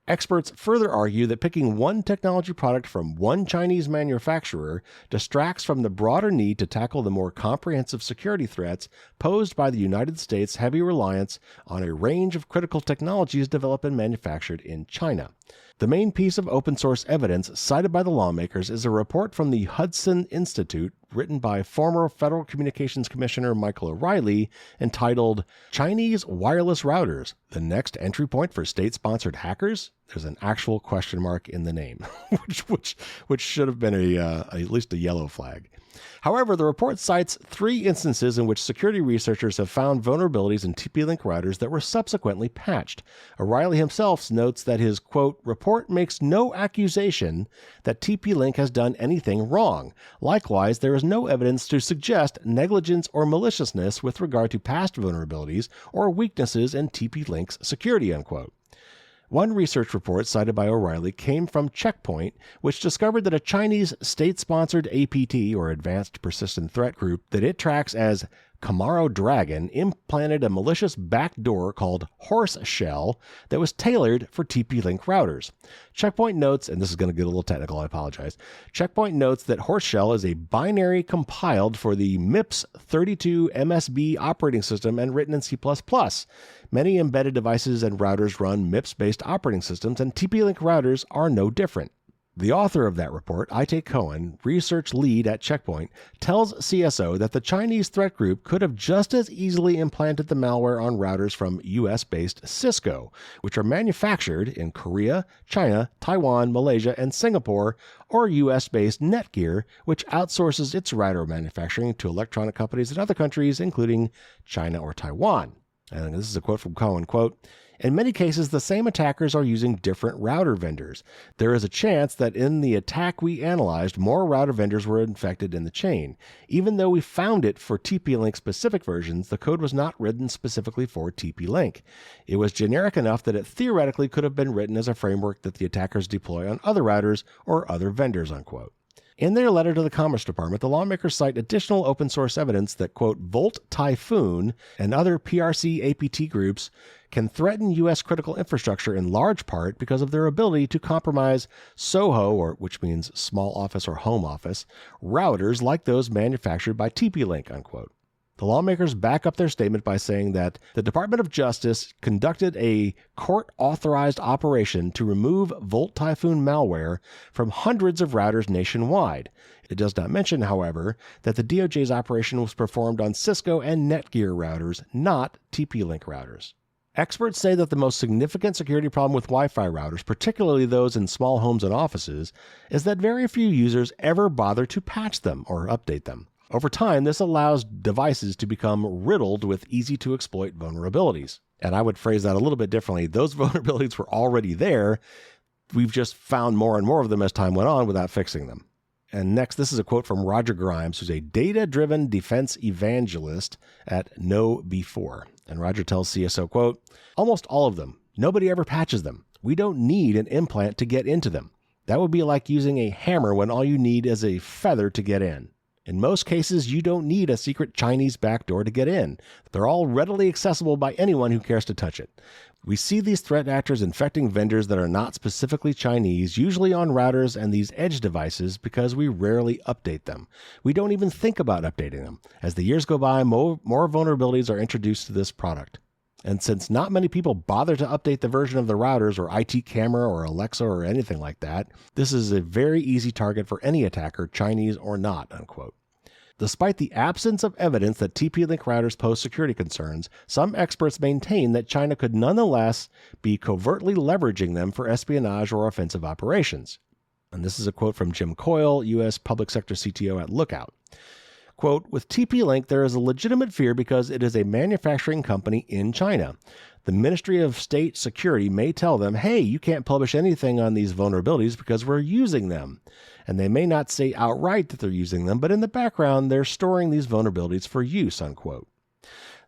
Experts further argue that picking one technology product from one Chinese manufacturer distracts from the broader need to tackle the more comprehensive security threats posed by the United States' heavy reliance on a range of critical technologies developed and manufactured in China. The main piece of open source evidence cited by the lawmakers is a report from the Hudson Institute written by former Federal Communications Commissioner Michael O'Reilly entitled Chinese Wireless Routers, the Next Entry Point for State-Sponsored Hackers? There's an actual question mark in the name, which should have been at least a yellow flag. However, the report cites 3 instances in which security researchers have found vulnerabilities in TP-Link routers that were subsequently patched. O'Reilly himself notes that his, quote, report makes no accusation that TP-Link has done anything wrong. Likewise, there is no evidence to suggest negligence or maliciousness with regard to past vulnerabilities or weaknesses in TP-Link's security, unquote. One research report cited by O'Reilly came from Check Point, which discovered that a Chinese state-sponsored APT, or Advanced Persistent Threat Group, that it tracks as Camaro Dragon, implanted a malicious backdoor called Horse Shell that was tailored for TP-Link routers. Checkpoint notes, and this is going to get a little technical, I apologize. Checkpoint notes that Horse Shell is a binary compiled for the MIPS 32 MSB operating system and written in C++. Many embedded devices and routers run MIPS-based operating systems, and TP-Link routers are no different. The author of that report, Ite Cohen, research lead at Checkpoint, tells CSO that the Chinese threat group could have just as easily implanted the malware on routers from US-based Cisco, which are manufactured in Korea, China, Taiwan, Malaysia, and Singapore, or US-based Netgear, which outsources its router manufacturing to electronic companies in other countries, including China or Taiwan. And this is a quote from Cohen, quote, in many cases, the same attackers are using different router vendors. There is a chance that in the attack we analyzed, more router vendors were infected in the chain. Even though we found it for TP-Link specific versions, the code was not written specifically for TP-Link. It was generic enough that it theoretically could have been written as a framework that the attackers deploy on other routers or other vendors, unquote. In their letter to the Commerce Department, the lawmakers cite additional open source evidence that, quote, Volt Typhoon and other PRC APT groups can threaten U.S. critical infrastructure in large part because of their ability to compromise SOHO, or which means small office or home office, routers like those manufactured by TP-Link, unquote. The lawmakers back up their statement by saying that the Department of Justice conducted a court-authorized operation to remove Volt Typhoon malware from hundreds of routers nationwide. It does not mention, however, that the DOJ's operation was performed on Cisco and Netgear routers, not TP-Link routers. Experts say that the most significant security problem with Wi-Fi routers, particularly those in small homes and offices, is that very few users ever bother to patch them or update them. Over time, this allows devices to become riddled with easy-to-exploit vulnerabilities. And I would phrase that a little bit differently. Those vulnerabilities were already there. We've just found more and more of them as time went on without fixing them. And next, this is a quote from Roger Grimes, who's a data-driven defense evangelist at KnowBe4. And Roger tells CSO, quote, almost all of them. Nobody ever patches them. We don't need an implant to get into them. That would be like using a hammer when all you need is a feather to get in. In most cases, you don't need a secret Chinese backdoor to get in. They're all readily accessible by anyone who cares to touch it. We see these threat actors infecting vendors that are not specifically Chinese, usually on routers and these edge devices, because we rarely update them. We don't even think about updating them. As the years go by, more vulnerabilities are introduced to this product. And since not many people bother to update the version of the routers or IT camera or Alexa or anything like that, this is a very easy target for any attacker, Chinese or not, unquote. Despite the absence of evidence that TP-Link routers pose security concerns, some experts maintain that China could nonetheless be covertly leveraging them for espionage or offensive operations. And this is a quote from Jim Coyle, U.S. Public Sector CTO at Lookout. Quote, with TP-Link, there is a legitimate fear because it is a manufacturing company in China. The Ministry of State Security may tell them, hey, you can't publish anything on these vulnerabilities because we're using them. And they may not say outright that they're using them, but in the background, they're storing these vulnerabilities for use, unquote.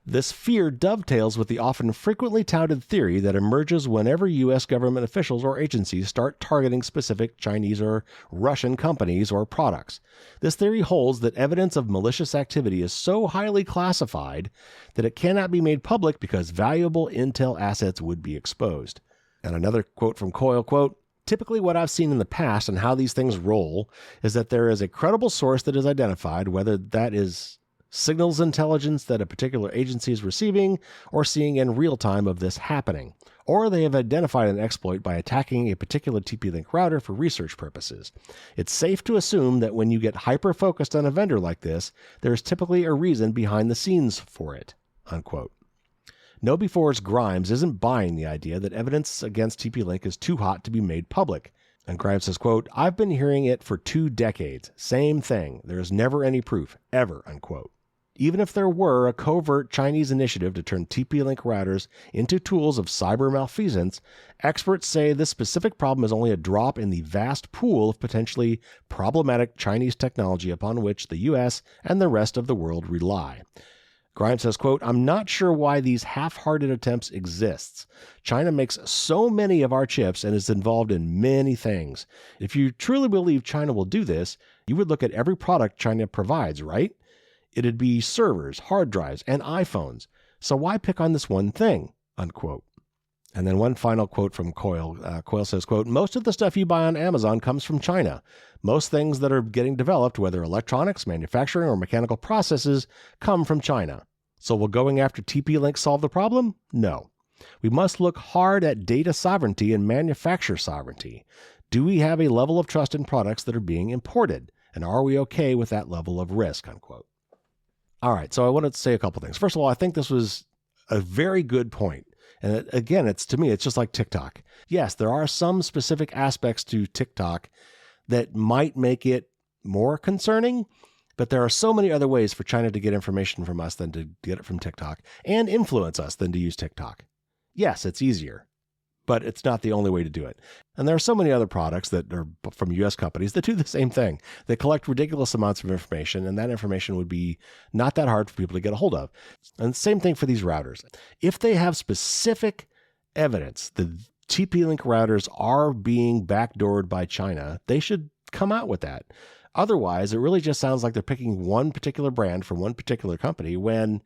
This fear dovetails with the often frequently touted theory that emerges whenever U.S. government officials or agencies start targeting specific Chinese or Russian companies or products. This theory holds that evidence of malicious activity is so highly classified that it cannot be made public because valuable intel assets would be exposed. And another quote from Coyle, quote, typically what I've seen in the past and how these things roll is that there is a credible source that is identified, whether that is signals intelligence that a particular agency is receiving or seeing in real time of this happening, or they have identified an exploit by attacking a particular TP-Link router for research purposes. It's safe to assume that when you get hyper-focused on a vendor like this, there is typically a reason behind the scenes for it, unquote. KnowBe4's Grimes isn't buying the idea that evidence against TP-Link is too hot to be made public. And Grimes says, quote, "I've been hearing it for 2 decades. Same thing. There is never any proof, ever," unquote. Even if there were a covert Chinese initiative to turn TP-Link routers into tools of cyber malfeasance, experts say this specific problem is only a drop in the vast pool of potentially problematic Chinese technology upon which the U.S. and the rest of the world rely. Grimes says, quote, "I'm not sure why these half-hearted attempts exist. China makes so many of our chips and is involved in many things. If you truly believe China will do this, you would look at every product China provides, right? It'd be servers, hard drives, and iPhones. So why pick on this one thing?" Unquote. And then one final quote from Coyle. Coyle says, quote, "Most of the stuff you buy on Amazon comes from China. Most things that are getting developed, whether electronics, manufacturing, or mechanical processes, come from China. So will going after TP-Link solve the problem? No. We must look hard at data sovereignty and manufacturer sovereignty. Do we have a level of trust in products that are being imported? And are we okay with that level of risk?" Unquote. All right, so I wanted to say a couple things. First of all, I think this was a very good point. And again, to me, it's just like TikTok. Yes, there are some specific aspects to TikTok that might make it more concerning, but there are so many other ways for China to get information from us than to get it from TikTok, and influence us than to use TikTok. Yes, it's easier, but it's not the only way to do it. And there are so many other products that are from U.S. companies that do the same thing. They collect ridiculous amounts of information, and that information would be not that hard for people to get a hold of. And the same thing for these routers. If they have specific evidence that TP-Link routers are being backdoored by China, they should come out with that. Otherwise, it really just sounds like they're picking one particular brand from one particular company when,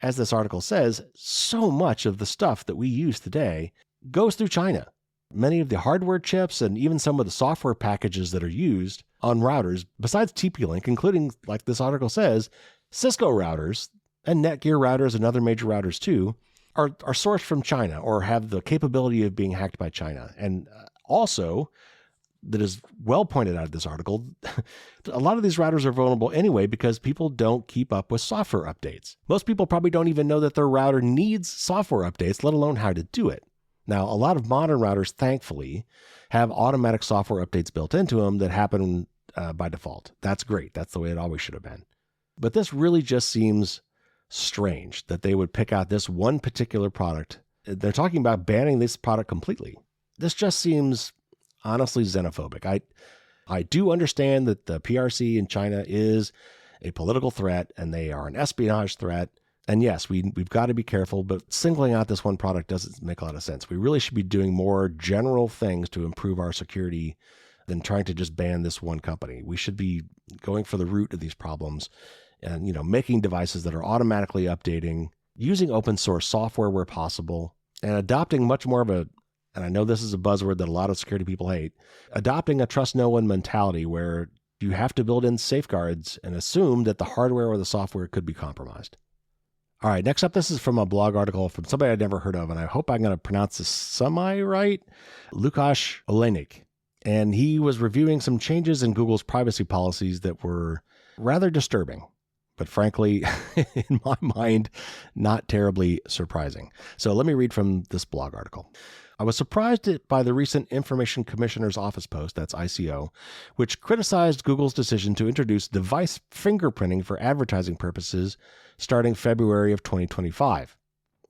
as this article says, so much of the stuff that we use today goes through China. Many of the hardware chips and even some of the software packages that are used on routers, besides TP-Link, including, like this article says, Cisco routers and Netgear routers and other major routers too, are sourced from China or have the capability of being hacked by China. And also, that is well pointed out in this article, a lot of these routers are vulnerable anyway because people don't keep up with software updates. Most people probably don't even know that their router needs software updates, let alone how to do it. Now, a lot of modern routers, thankfully, have automatic software updates built into them that happen by default. That's great. That's the way it always should have been. But this really just seems strange that they would pick out this one particular product. They're talking about banning this product completely. This just seems honestly xenophobic. I do understand that the PRC in China is a political threat and they are an espionage threat. And yes, we've got to be careful, but singling out this one product doesn't make a lot of sense. We really should be doing more general things to improve our security than trying to just ban this one company. We should be going for the root of these problems and, making devices that are automatically updating, using open source software where possible, and adopting much more of and I know this is a buzzword that a lot of security people hate, adopting a trust no one mentality where you have to build in safeguards and assume that the hardware or the software could be compromised. All right, next up, this is from a blog article from somebody I'd never heard of, and I hope I'm going to pronounce this semi-right, Łukasz Olenek. And he was reviewing some changes in Google's privacy policies that were rather disturbing, but frankly, in my mind, not terribly surprising. So let me read from this blog article. I was surprised by the recent Information Commissioner's Office post, that's ICO, which criticized Google's decision to introduce device fingerprinting for advertising purposes starting February of 2025.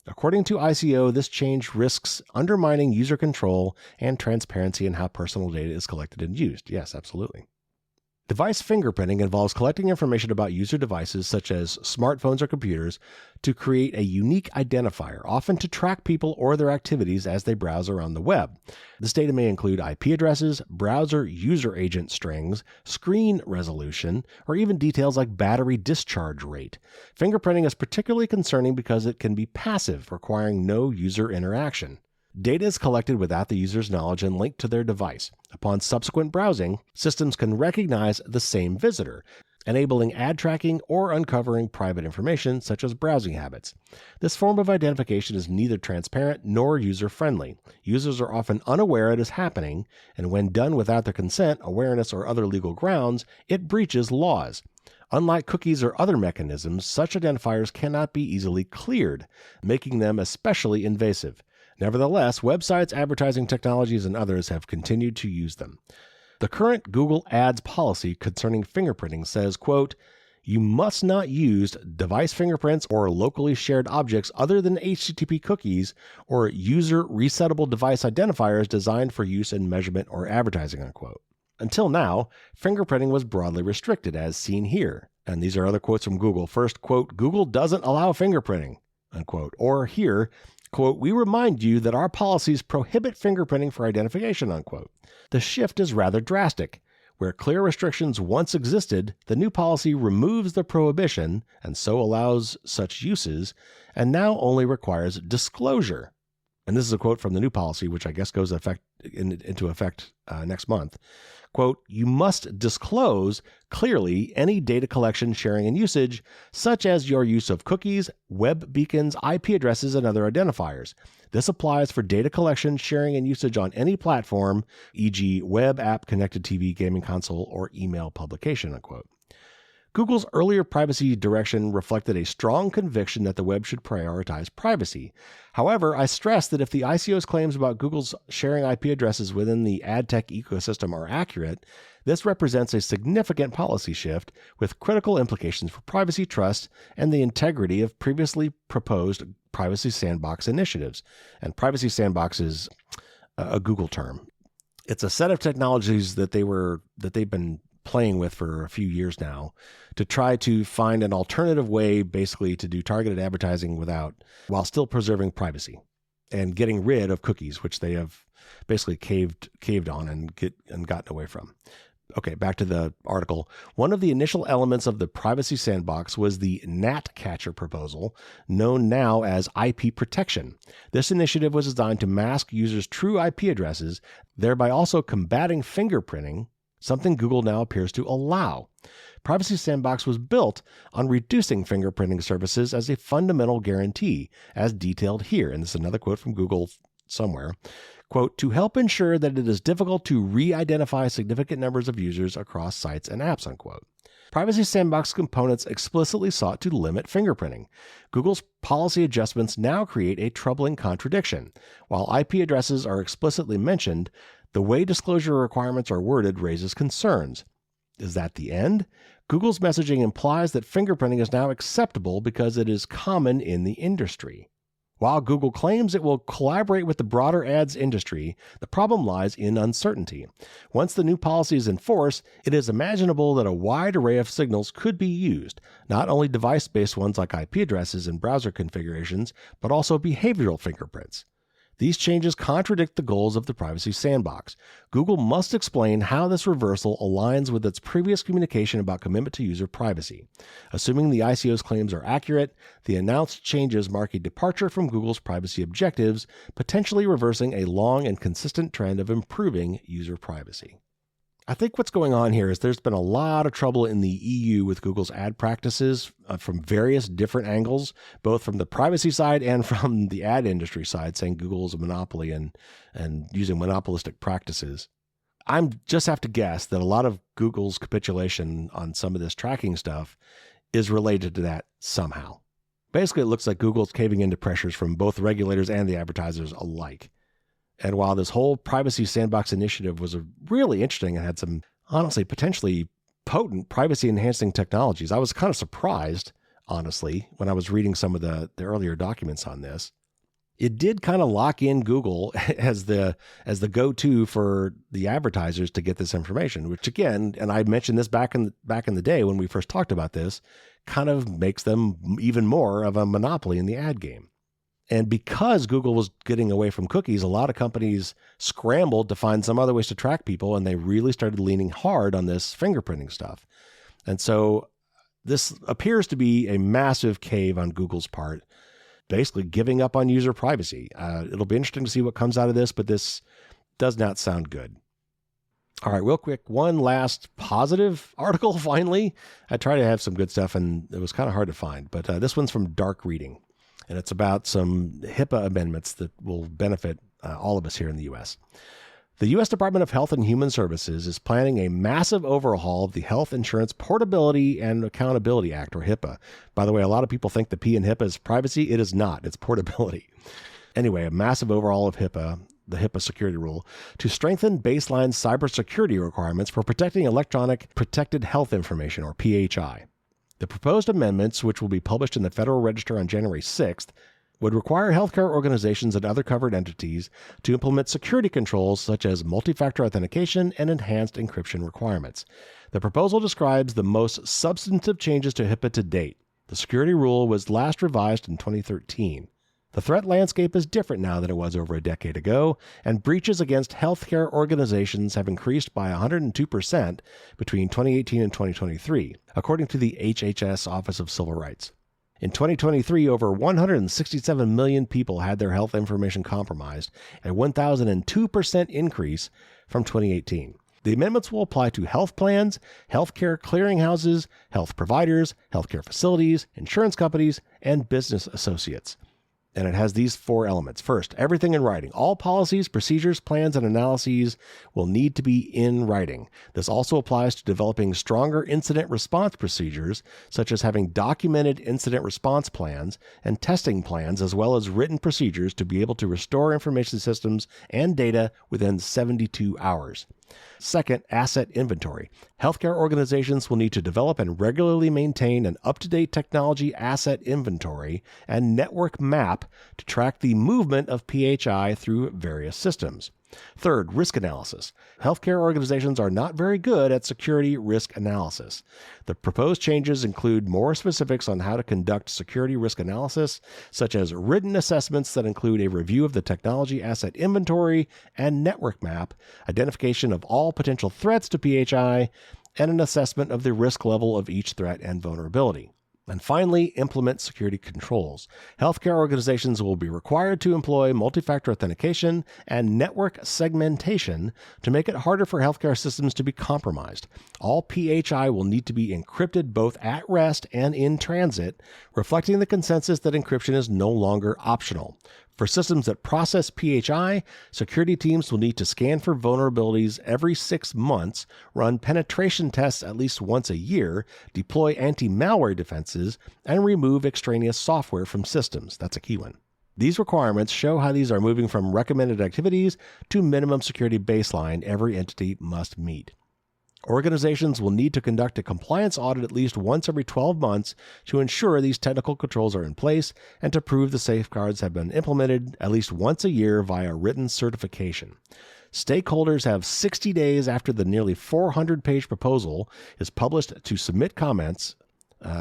According to ICO, this change risks undermining user control and transparency in how personal data is collected and used. Yes, absolutely. Device fingerprinting involves collecting information about user devices such as smartphones or computers to create a unique identifier, often to track people or their activities as they browse around the web. This data may include IP addresses, browser user agent strings, screen resolution, or even details like battery discharge rate. Fingerprinting is particularly concerning because it can be passive, requiring no user interaction. Data is collected without the user's knowledge and linked to their device. Upon subsequent browsing, systems can recognize the same visitor, enabling ad tracking or uncovering private information such as browsing habits. This form of identification is neither transparent nor user-friendly. Users are often unaware it is happening, and when done without their consent, awareness, or other legal grounds, it breaches laws. Unlike cookies or other mechanisms, such identifiers cannot be easily cleared, making them especially invasive. Nevertheless, websites, advertising technologies, and others have continued to use them. The current Google Ads policy concerning fingerprinting says, quote, "You must not use device fingerprints or locally shared objects other than HTTP cookies or user resettable device identifiers designed for use in measurement or advertising," unquote. Until now, fingerprinting was broadly restricted, as seen here. And these are other quotes from Google. First, quote, "Google doesn't allow fingerprinting," unquote. Or here, quote, "We remind you that our policies prohibit fingerprinting for identification," unquote. The shift is rather drastic. Where clear restrictions once existed, the new policy removes the prohibition and so allows such uses, and now only requires disclosure. And this is a quote from the new policy, which I guess goes into effect next month. Quote, "You must disclose clearly any data collection, sharing, and usage, such as your use of cookies, web beacons, IP addresses, and other identifiers. This applies for data collection, sharing, and usage on any platform, e.g. web, app, connected TV, gaming console, or email publication," unquote. Google's earlier privacy direction reflected a strong conviction that the web should prioritize privacy. However, I stress that if the ICO's claims about Google's sharing IP addresses within the ad tech ecosystem are accurate, this represents a significant policy shift with critical implications for privacy, trust, and the integrity of previously proposed Privacy Sandbox initiatives. And Privacy Sandbox is a Google term. It's a set of technologies that they've been playing with for a few years now to try to find an alternative way basically to do targeted advertising while still preserving privacy and getting rid of cookies, which they have basically caved on and gotten away from. Okay, back to the article. One of the initial elements of the Privacy Sandbox was the Gnatcatcher proposal, known now as IP protection. This initiative was designed to mask users' true IP addresses, thereby also combating fingerprinting, something Google now appears to allow. Privacy Sandbox was built on reducing fingerprinting services as a fundamental guarantee, as detailed here. And this is another quote from Google somewhere. Quote, "To help ensure that it is difficult to re-identify significant numbers of users across sites and apps," unquote. Privacy Sandbox components explicitly sought to limit fingerprinting. Google's policy adjustments now create a troubling contradiction. While IP addresses are explicitly mentioned, the way disclosure requirements are worded raises concerns. Is that the end? Google's messaging implies that fingerprinting is now acceptable because it is common in the industry. While Google claims it will collaborate with the broader ads industry, the problem lies in uncertainty. Once the new policy is in force, it is imaginable that a wide array of signals could be used, not only device-based ones like IP addresses and browser configurations, but also behavioral fingerprints. These changes contradict the goals of the Privacy Sandbox. Google must explain how this reversal aligns with its previous communication about commitment to user privacy. Assuming the ICO's claims are accurate, the announced changes mark a departure from Google's privacy objectives, potentially reversing a long and consistent trend of improving user privacy. I think what's going on here is there's been a lot of trouble in the EU with Google's ad practices from various different angles, both from the privacy side and from the ad industry side, saying Google is a monopoly and using monopolistic practices. I just have to guess that a lot of Google's capitulation on some of this tracking stuff is related to that somehow. Basically, it looks like Google's caving into pressures from both regulators and the advertisers alike. And while this whole Privacy Sandbox initiative was really interesting and had some, honestly, potentially potent privacy-enhancing technologies, I was kind of surprised, honestly, when I was reading some of the earlier documents on this. It did kind of lock in Google as the go-to for the advertisers to get this information, which again, and I mentioned this back in the day when we first talked about this, kind of makes them even more of a monopoly in the ad game. And because Google was getting away from cookies, a lot of companies scrambled to find some other ways to track people, and they really started leaning hard on this fingerprinting stuff. And so this appears to be a massive cave on Google's part, basically giving up on user privacy. It'll be interesting to see what comes out of this, but this does not sound good. All right, real quick, one last positive article, finally. I tried to have some good stuff, and it was kind of hard to find, but this one's from Dark Reading. And it's about some HIPAA amendments that will benefit all of us here in the U.S. The U.S. Department of Health and Human Services is planning a massive overhaul of the Health Insurance Portability and Accountability Act, or HIPAA. By the way, a lot of people think the P in HIPAA is privacy. It is not. It's portability. Anyway, a massive overhaul of HIPAA, the HIPAA security rule, to strengthen baseline cybersecurity requirements for protecting electronic protected health information, or PHI. The proposed amendments, which will be published in the Federal Register on January 6th, would require healthcare organizations and other covered entities to implement security controls such as multi-factor authentication and enhanced encryption requirements. The proposal describes the most substantive changes to HIPAA to date. The security rule was last revised in 2013. The threat landscape is different now than it was over a decade ago, and breaches against healthcare organizations have increased by 102% between 2018 and 2023, according to the HHS Office of Civil Rights. In 2023, over 167 million people had their health information compromised, a 1,002% increase from 2018. The amendments will apply to health plans, healthcare clearinghouses, health providers, healthcare facilities, insurance companies, and business associates. And it has these 4 elements. First, everything in writing. All policies, procedures, plans, and analyses will need to be in writing. This also applies to developing stronger incident response procedures, such as having documented incident response plans and testing plans, as well as written procedures to be able to restore information systems and data within 72 hours. Second, asset inventory. Healthcare organizations will need to develop and regularly maintain an up-to-date technology asset inventory and network map to track the movement of PHI through various systems. Third, risk analysis. Healthcare organizations are not very good at security risk analysis. The proposed changes include more specifics on how to conduct security risk analysis, such as written assessments that include a review of the technology asset inventory and network map, identification of all potential threats to PHI, and an assessment of the risk level of each threat and vulnerability. And finally, implement security controls. Healthcare organizations will be required to employ multi-factor authentication and network segmentation to make it harder for healthcare systems to be compromised. All PHI will need to be encrypted both at rest and in transit, reflecting the consensus that encryption is no longer optional. For systems that process PHI, security teams will need to scan for vulnerabilities every 6 months, run penetration tests at least once a year, deploy anti-malware defenses, and remove extraneous software from systems. That's a key one. These requirements show how these are moving from recommended activities to minimum security baseline every entity must meet. Organizations will need to conduct a compliance audit at least once every 12 months to ensure these technical controls are in place and to prove the safeguards have been implemented at least once a year via written certification. Stakeholders have 60 days after the nearly 400-page proposal is published to submit comments,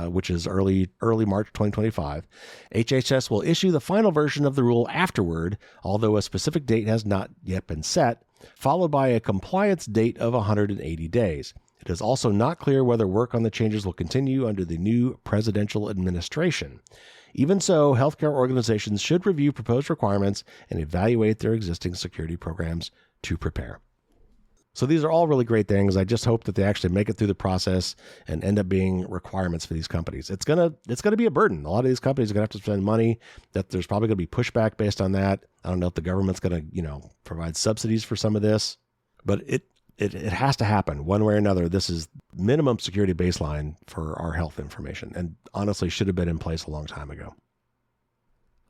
which is early March 2025. HHS will issue the final version of the rule afterward, although a specific date has not yet been set, followed by a compliance date of 180 days. It is also not clear whether work on the changes will continue under the new presidential administration. Even so, healthcare organizations should review proposed requirements and evaluate their existing security programs to prepare. So these are all really great things. I just hope that they actually make it through the process and end up being requirements for these companies. It's gonna be a burden. A lot of these companies are gonna have to spend money. That there's probably gonna be pushback based on that. I don't know if the government's gonna, provide subsidies for some of this, but it has to happen one way or another. This is minimum security baseline for our health information, and honestly should have been in place a long time ago.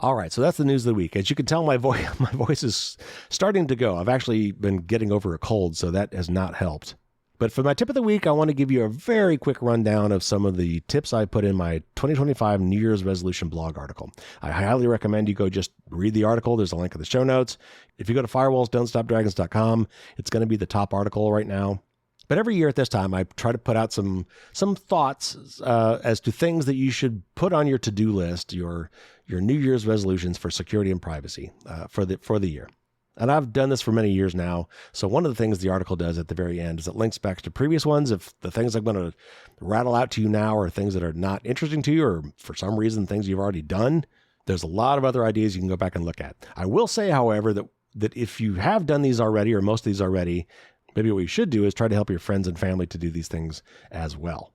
All right, so that's the news of the week. As you can tell, my voice is starting to go. I've actually been getting over a cold, so that has not helped. But for my tip of the week, I want to give you a very quick rundown of some of the tips I put in my 2025 New Year's resolution blog article. I highly recommend you go just read the article. There's a link in the show notes. If you go to firewallsdon'tstopdragons.com, it's going to be the top article right now. But every year at this time, I try to put out some thoughts as to things that you should put on your to-do list, your New Year's resolutions for security and privacy for the year. And I've done this for many years now. So one of the things the article does at the very end is it links back to previous ones. If the things I'm going to rattle out to you now are things that are not interesting to you, or for some reason things you've already done, there's a lot of other ideas you can go back and look at. I will say, however, that if you have done these already, or most of these already, maybe what you should do is try to help your friends and family to do these things as well.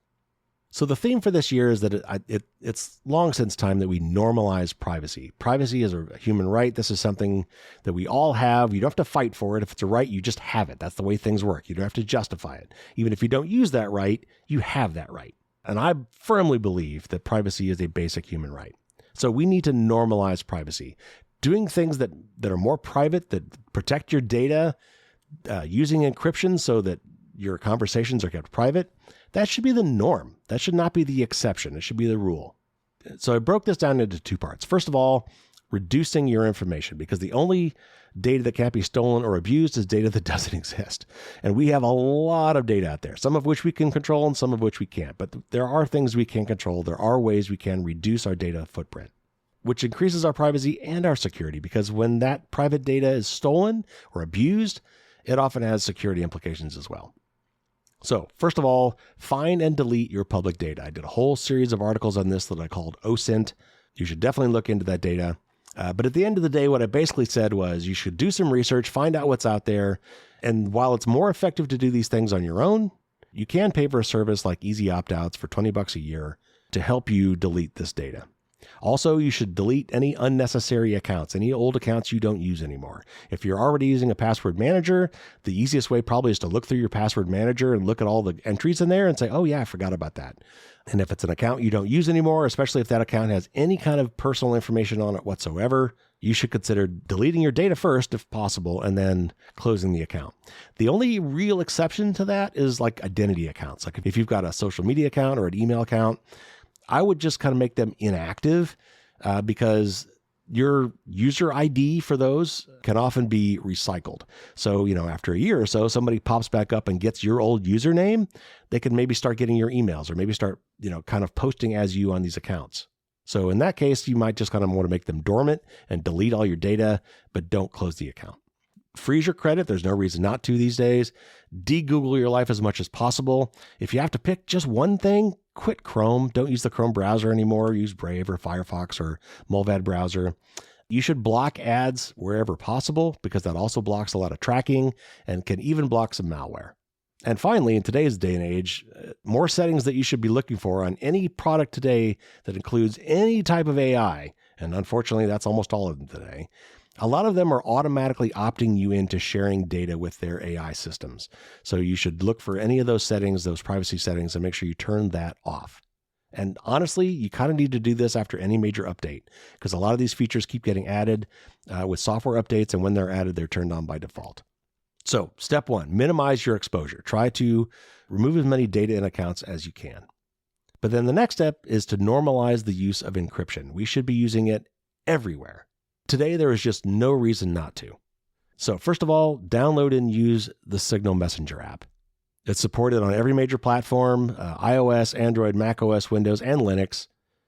So the theme for this year is that it's long since time that we normalize privacy. Privacy is a human right. This is something that we all have. You don't have to fight for it. If it's a right, you just have it. That's the way things work. You don't have to justify it. Even if you don't use that right, you have that right. And I firmly believe that privacy is a basic human right. So we need to normalize privacy. Doing things that are more private, that protect your data, using encryption so that your conversations are kept private, that should be the norm. That should not be the exception. It should be the rule. So I broke this down into two parts. First of all, reducing your information, because the only data that can't be stolen or abused is data that doesn't exist. And we have a lot of data out there, some of which we can control and some of which we can't. But there are things we can control. There are ways we can reduce our data footprint, which increases our privacy and our security, because when that private data is stolen or abused, it often has security implications as well. So first of all, find and delete your public data. I did a whole series of articles on this that I called OSINT. You should definitely look into that data. But at the end of the day, what I basically said was you should do some research, find out what's out there. And while it's more effective to do these things on your own, you can pay for a service like Easy Opt-outs for $20 a year to help you delete this data. Also, you should delete any unnecessary accounts, any old accounts you don't use anymore. If you're already using a password manager, the easiest way probably is to look through your password manager and look at all the entries in there and say, oh yeah, I forgot about that. And if it's an account you don't use anymore, especially if that account has any kind of personal information on it whatsoever, you should consider deleting your data first if possible and then closing the account. The only real exception to that is like identity accounts. Like if you've got a social media account or an email account, I would just kind of make them inactive because your user ID for those can often be recycled. So, after a year or so, somebody pops back up and gets your old username, they can maybe start getting your emails or maybe start, kind of posting as you on these accounts. So in that case, you might just kind of want to make them dormant and delete all your data, but don't close the account. Freeze your credit. There's no reason not to these days. De-Google your life as much as possible. If you have to pick just one thing, quit Chrome. Don't use the Chrome browser anymore. Use Brave or Firefox or Mullvad browser. You should block ads wherever possible because that also blocks a lot of tracking and can even block some malware. And finally, in today's day and age, more settings that you should be looking for on any product today that includes any type of AI, and unfortunately, that's almost all of them today. A lot of them are automatically opting you into sharing data with their AI systems. So you should look for any of those settings, those privacy settings, and make sure you turn that off. And honestly, you kind of need to do this after any major update because a lot of these features keep getting added with software updates, and when they're added, they're turned on by default. So step one, minimize your exposure. Try to remove as many data and accounts as you can. But then the next step is to normalize the use of encryption. We should be using it everywhere. Today, there is just no reason not to. So first of all, download and use the Signal Messenger app. It's supported on every major platform, iOS, Android, macOS, Windows, and Linux.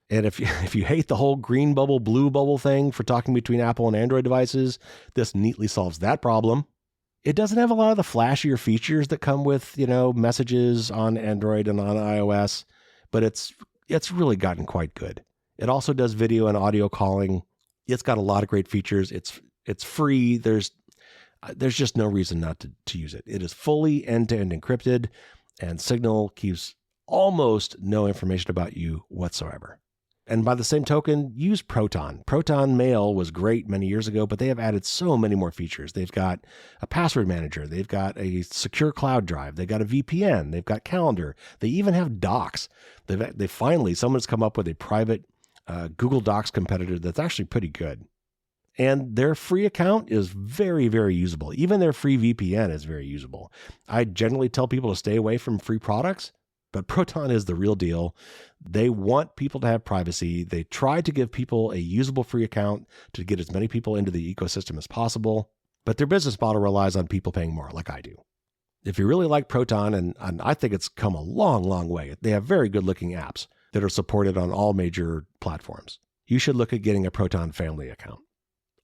And if you hate the whole green bubble, blue bubble thing for talking between Apple and Android devices, this neatly solves that problem. It doesn't have a lot of the flashier features that come with, messages on Android and on iOS, but it's really gotten quite good. It also does video and audio calling. It's got a lot of great features. It's free. There's just no reason not to use it. It is fully end-to-end encrypted, and Signal keeps almost no information about you whatsoever. And by the same token, use Proton. Proton Mail was great many years ago, but they have added so many more features. They've got a password manager. They've got a secure cloud drive. They've got a VPN. They've got calendar. They even have Docs. They finally, someone's come up with a private Google Docs competitor that's actually pretty good. And their free account is very, very usable. Even their free VPN is very usable. I generally tell people to stay away from free products, but Proton is the real deal. They want people to have privacy. They try to give people a usable free account to get as many people into the ecosystem as possible, but their business model relies on people paying more, like I do. If you really like Proton, and I think it's come a long, long way, they have very good-looking apps that are supported on all major platforms. You should look at getting a Proton family account.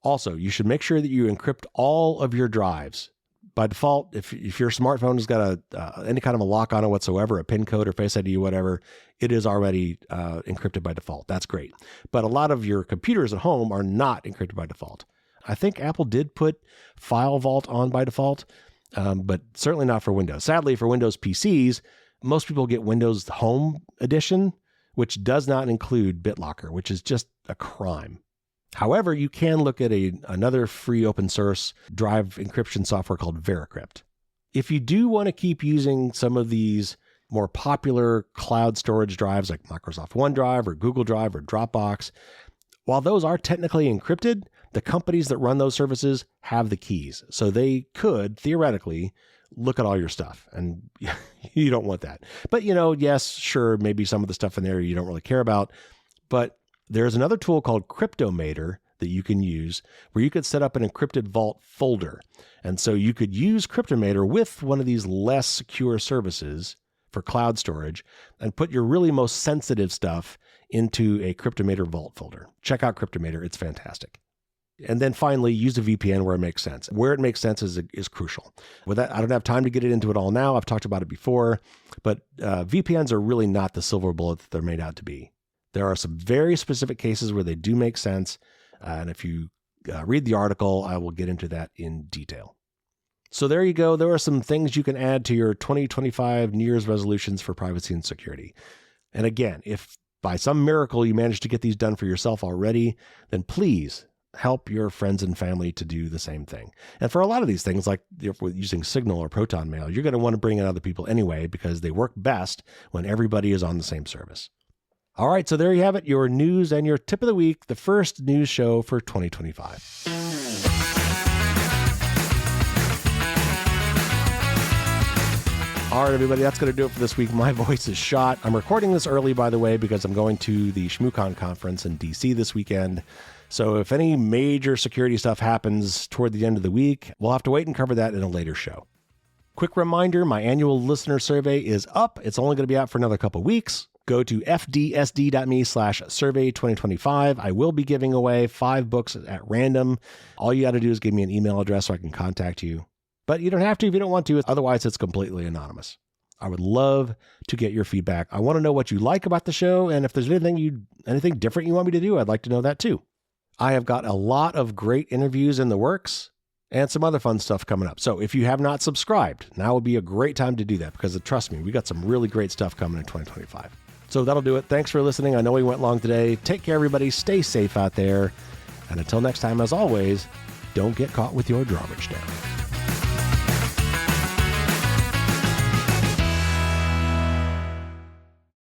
Also, you should make sure that you encrypt all of your drives. By default, if your smartphone has got any kind of a lock on it whatsoever, a PIN code or Face ID or whatever, it is already encrypted by default. That's great. But a lot of your computers at home are not encrypted by default. I think Apple did put File Vault on by default, but certainly not for Windows. Sadly, for Windows PCs, Most people get Windows Home Edition, which does not include BitLocker, which is just a crime. However, you can look at another free open source drive encryption software called Veracrypt. If you do want to keep using some of these more popular cloud storage drives like Microsoft OneDrive or Google Drive or Dropbox, while those are technically encrypted, the companies that run those services have the keys. So they could, theoretically, look at all your stuff, and you don't want that. But, yes, sure, maybe some of the stuff in there you don't really care about, but there's another tool called Cryptomator that you can use where you could set up an encrypted vault folder. And so you could use Cryptomator with one of these less secure services for cloud storage and put your really most sensitive stuff into a Cryptomator vault folder. Check out Cryptomator. It's fantastic. And then finally, use a VPN where it makes sense. Where it makes sense is crucial. With that, I don't have time to get into it all now. I've talked about it before, but VPNs are really not the silver bullet that they're made out to be. There are some very specific cases where they do make sense. And if you read the article, I will get into that in detail. So there you go. There are some things you can add to your 2025 New Year's resolutions for privacy and security. And again, if by some miracle you manage to get these done for yourself already, then please help your friends and family to do the same thing. And for a lot of these things, like if we're using Signal or Proton Mail, you're going to want to bring in other people anyway, because they work best when everybody is on the same service. All right, so there you have it, your news and your tip of the week, the first news show for 2025. All right, everybody, that's going to do it for this week. My voice is shot. I'm recording this early, by the way, because I'm going to the ShmooCon conference in DC this weekend. So if any major security stuff happens toward the end of the week, we'll have to wait and cover that in a later show. Quick reminder, my annual listener survey is up. It's only going to be out for another couple weeks. Go to fdsd.me/survey2025. I will be giving away 5 books at random. All you got to do is give me an email address so I can contact you. But you don't have to if you don't want to. Otherwise, it's completely anonymous. I would love to get your feedback. I want to know what you like about the show, and if there's anything different you want me to do, I'd like to know that too. I have got a lot of great interviews in the works and some other fun stuff coming up. So if you have not subscribed, now would be a great time to do that, because trust me, we got some really great stuff coming in 2025. So that'll do it. Thanks for listening. I know we went long today. Take care, everybody. Stay safe out there. And until next time, as always, don't get caught with your drawbridge down.